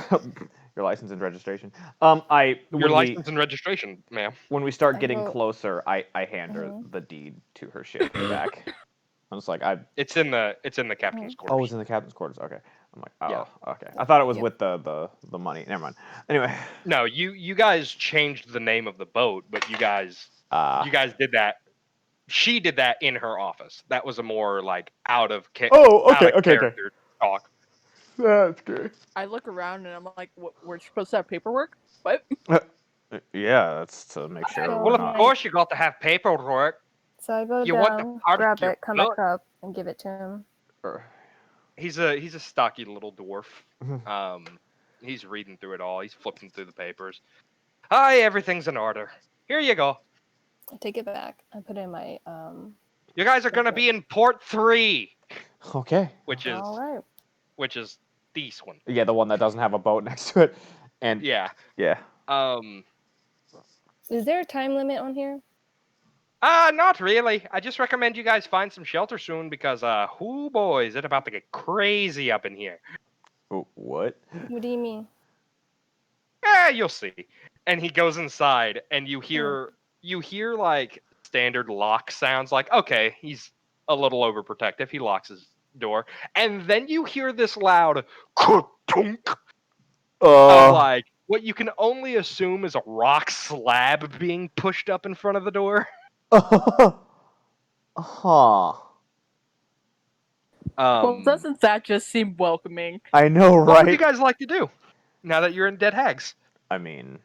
your license and registration. Your license and registration, ma'am. When we start I getting will- closer, I hand her the deed to her ship back. I'm just like, It's in the captain's quarters. Oh, it's in the captain's quarters. Okay. I'm like, oh, Yeah. okay. I thought it was Yep. with the money. Never mind. Anyway. No, you guys changed the name of the boat, but you guys did that. She did that in her office. That was a more like out of character talk. That's good. I look around and I'm like, we're supposed to have paperwork? What? Yeah, that's to make sure. So- we're Well, of not- course you got to have paperwork. So I go You want the down, part of grab your it, come blood? back up, and give it to him. He's a stocky little dwarf. He's reading through it all. He's flipping through the papers. Hi, everything's in order. Here you go. I take it back. I put it in my You guys are gonna be in Port 3, Okay. which is All right. this one. Yeah, the one that doesn't have a boat next to it. And Yeah. yeah. Is there a time limit on here? Not really. I just recommend you guys find some shelter soon because whoo boy, is it about to get crazy up in here. Oh, what? What do you mean? You'll see. And he goes inside and you hear like standard lock sounds, like, okay, he's a little overprotective. He locks his door. And then you hear this loud ka-tunk of like what you can only assume is a rock slab being pushed up in front of the door. Huh. Well, doesn't that just seem welcoming? I know, What would you right? guys like to do now that you're in Dead Hags? I mean,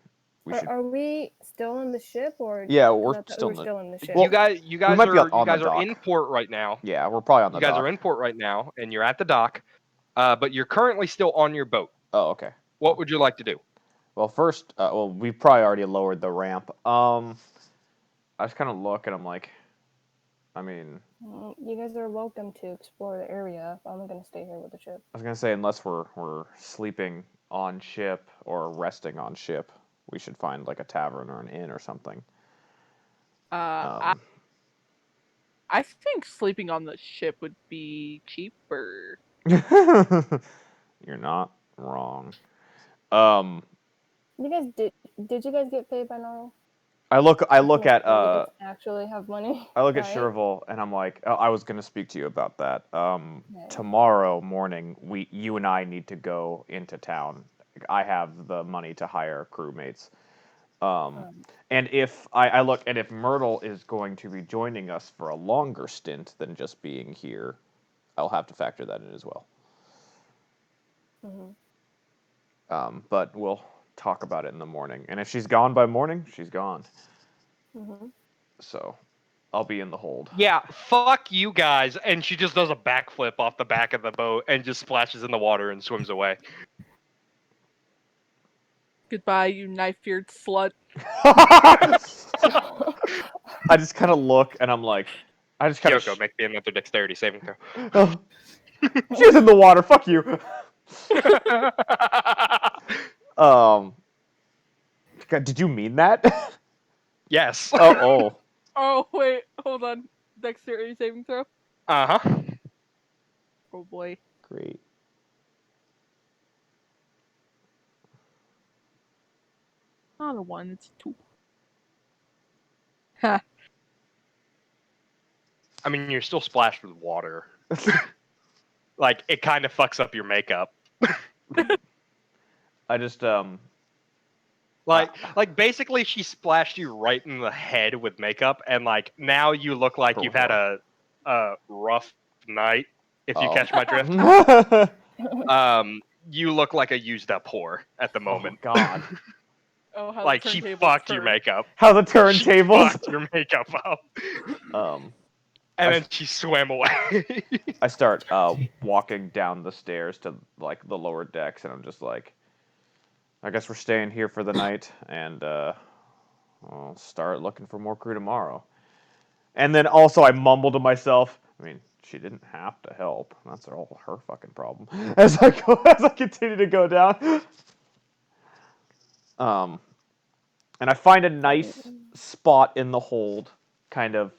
we should. Are we still on the ship, or Yeah, I we're thought still we in were the- still in the ship? Well, you guys we might be on the are in dock. port right now. Yeah, we're probably on the You guys dock. are in port right now, and you're at the dock, but you're currently still on your boat. Oh, okay. What would you like to do? Well, first, we've probably already lowered the ramp. I just kind of look and I'm like, I mean, You guys are welcome to explore the area. I'm gonna stay here with the ship. I was gonna say unless we're sleeping on ship or resting on ship, we should find like a tavern or an inn or something. I think sleeping on the ship would be cheaper. You're not wrong. You guys did you guys get paid by now? I look at We just actually have money. I look at right? Chervil and I'm like, oh, I was gonna speak to you about that. Okay. Tomorrow morning, you and I need to go into town. I have the money to hire crewmates. And if I look, and if Myrtle is going to be joining us for a longer stint than just being here, I'll have to factor that in as well. But we'll talk about it in the morning. And if she's gone by morning, she's gone. So I'll be in the hold. Yeah, fuck you guys. And she just does a backflip off the back of the boat and just splashes in the water and swims away. Goodbye, you knife-eared slut. I just kind of look and I'm like, I just kind Kyoko, make me another dexterity saving throw. of. She's in the water. Fuck you. God, did you mean that? Yes. Oh. Oh wait, hold on. Dexterity saving throw. Uh-huh. Oh boy. Great. Not a 1, it's a 2. Ha. I mean, you're still splashed with water. Like, it kind of fucks up your makeup. I just Like basically, she splashed you right in the head with makeup, and like now you look like you've had a rough night. If you catch my drift, you look like a used up whore at the moment. Oh God. Oh, how Like the she turntables fucked turn. your makeup. How the She turntables. fucked your makeup up. I And then she swam away. I start walking down the stairs to like the lower decks, and I'm just like, I guess we're staying here for the night, and I'll start looking for more crew tomorrow. And then also I mumble to myself, I mean, she didn't have to help. That's all her fucking problem. As I continue to go down. And I find a nice spot in the hold, kind of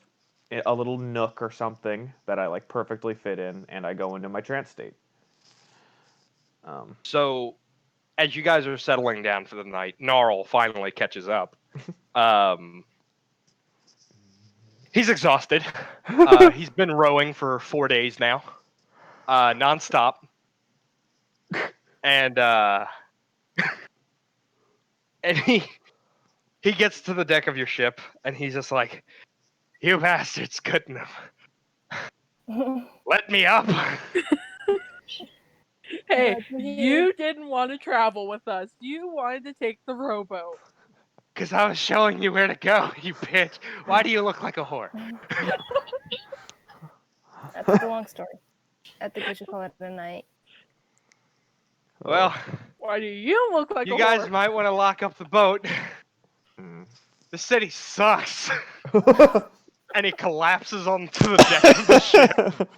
a little nook or something that I like perfectly fit in, and I go into my trance state. So, as you guys are settling down for the night, Gnarl finally catches up. He's exhausted. He's been rowing for 4 days now, nonstop, and and he gets to the deck of your ship, and he's just like, "You bastards couldn't have let me up." Hey, Glad to hear. you didn't want to travel with us. You wanted to take the rowboat. Because I was showing you where to go, you bitch. Why do you look like a whore? That's a long story. I think we should call it a night. Well, Why do you look like you a guys whore? might want to lock up the boat. The city sucks. And he collapses onto the deck of the ship.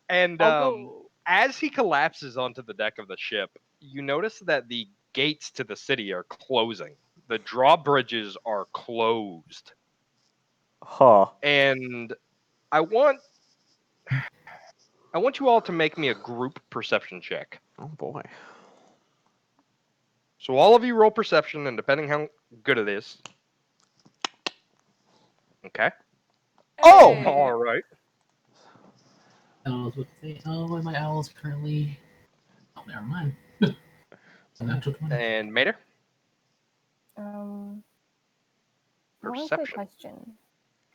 And I'll go. as he collapses onto the deck of the ship, you notice that the gates to the city are closing. The drawbridges are closed. Huh. And I want you all to make me a group perception check. Oh boy. So all of you roll perception, and depending how good it is. Okay. Oh! Hey. All right. Owls would say, oh, and my owl's currently. Oh, never mind. Natural 20. And Maider? One quick Perception. question.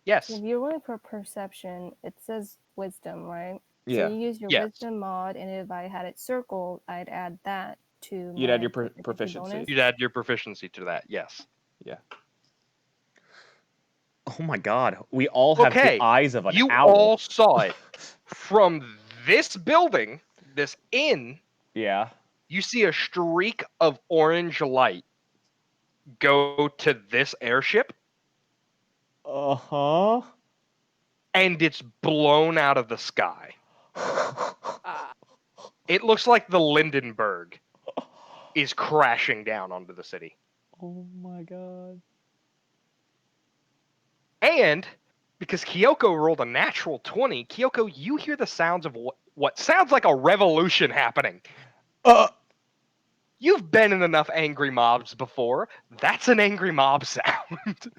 Yes. If you're rolling for perception, it says wisdom, right? Yeah. So you use your Yes. wisdom mod, and if I had it circled, I'd add that to You'd my add your proficiency proficiency. bonus. You'd add your proficiency to that, yes. Yeah. Oh my God. We all have Okay, the eyes of an you owl. all saw it. From this building, this inn, Yeah. you see a streak of orange light go to this airship, Uh-huh. and it's blown out of the sky. Ah. It looks like the Lindenberg is crashing down onto the city. Oh my God. And because Kyoko rolled a natural 20, Kyoko, you hear the sounds of what sounds like a revolution happening. You've been in enough angry mobs before. That's an angry mob sound.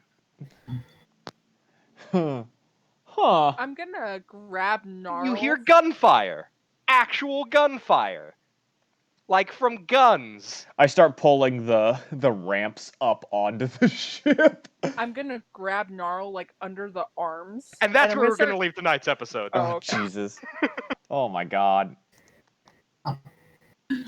Huh. I'm gonna grab Gnarl. You hear gunfire. Actual gunfire. Like from guns. I start pulling the ramps up onto the ship. I'm gonna grab Gnarl like under the arms. And that's I'm where we're start... going to leave tonight's episode. Oh, okay. Jesus. Oh my God. I'll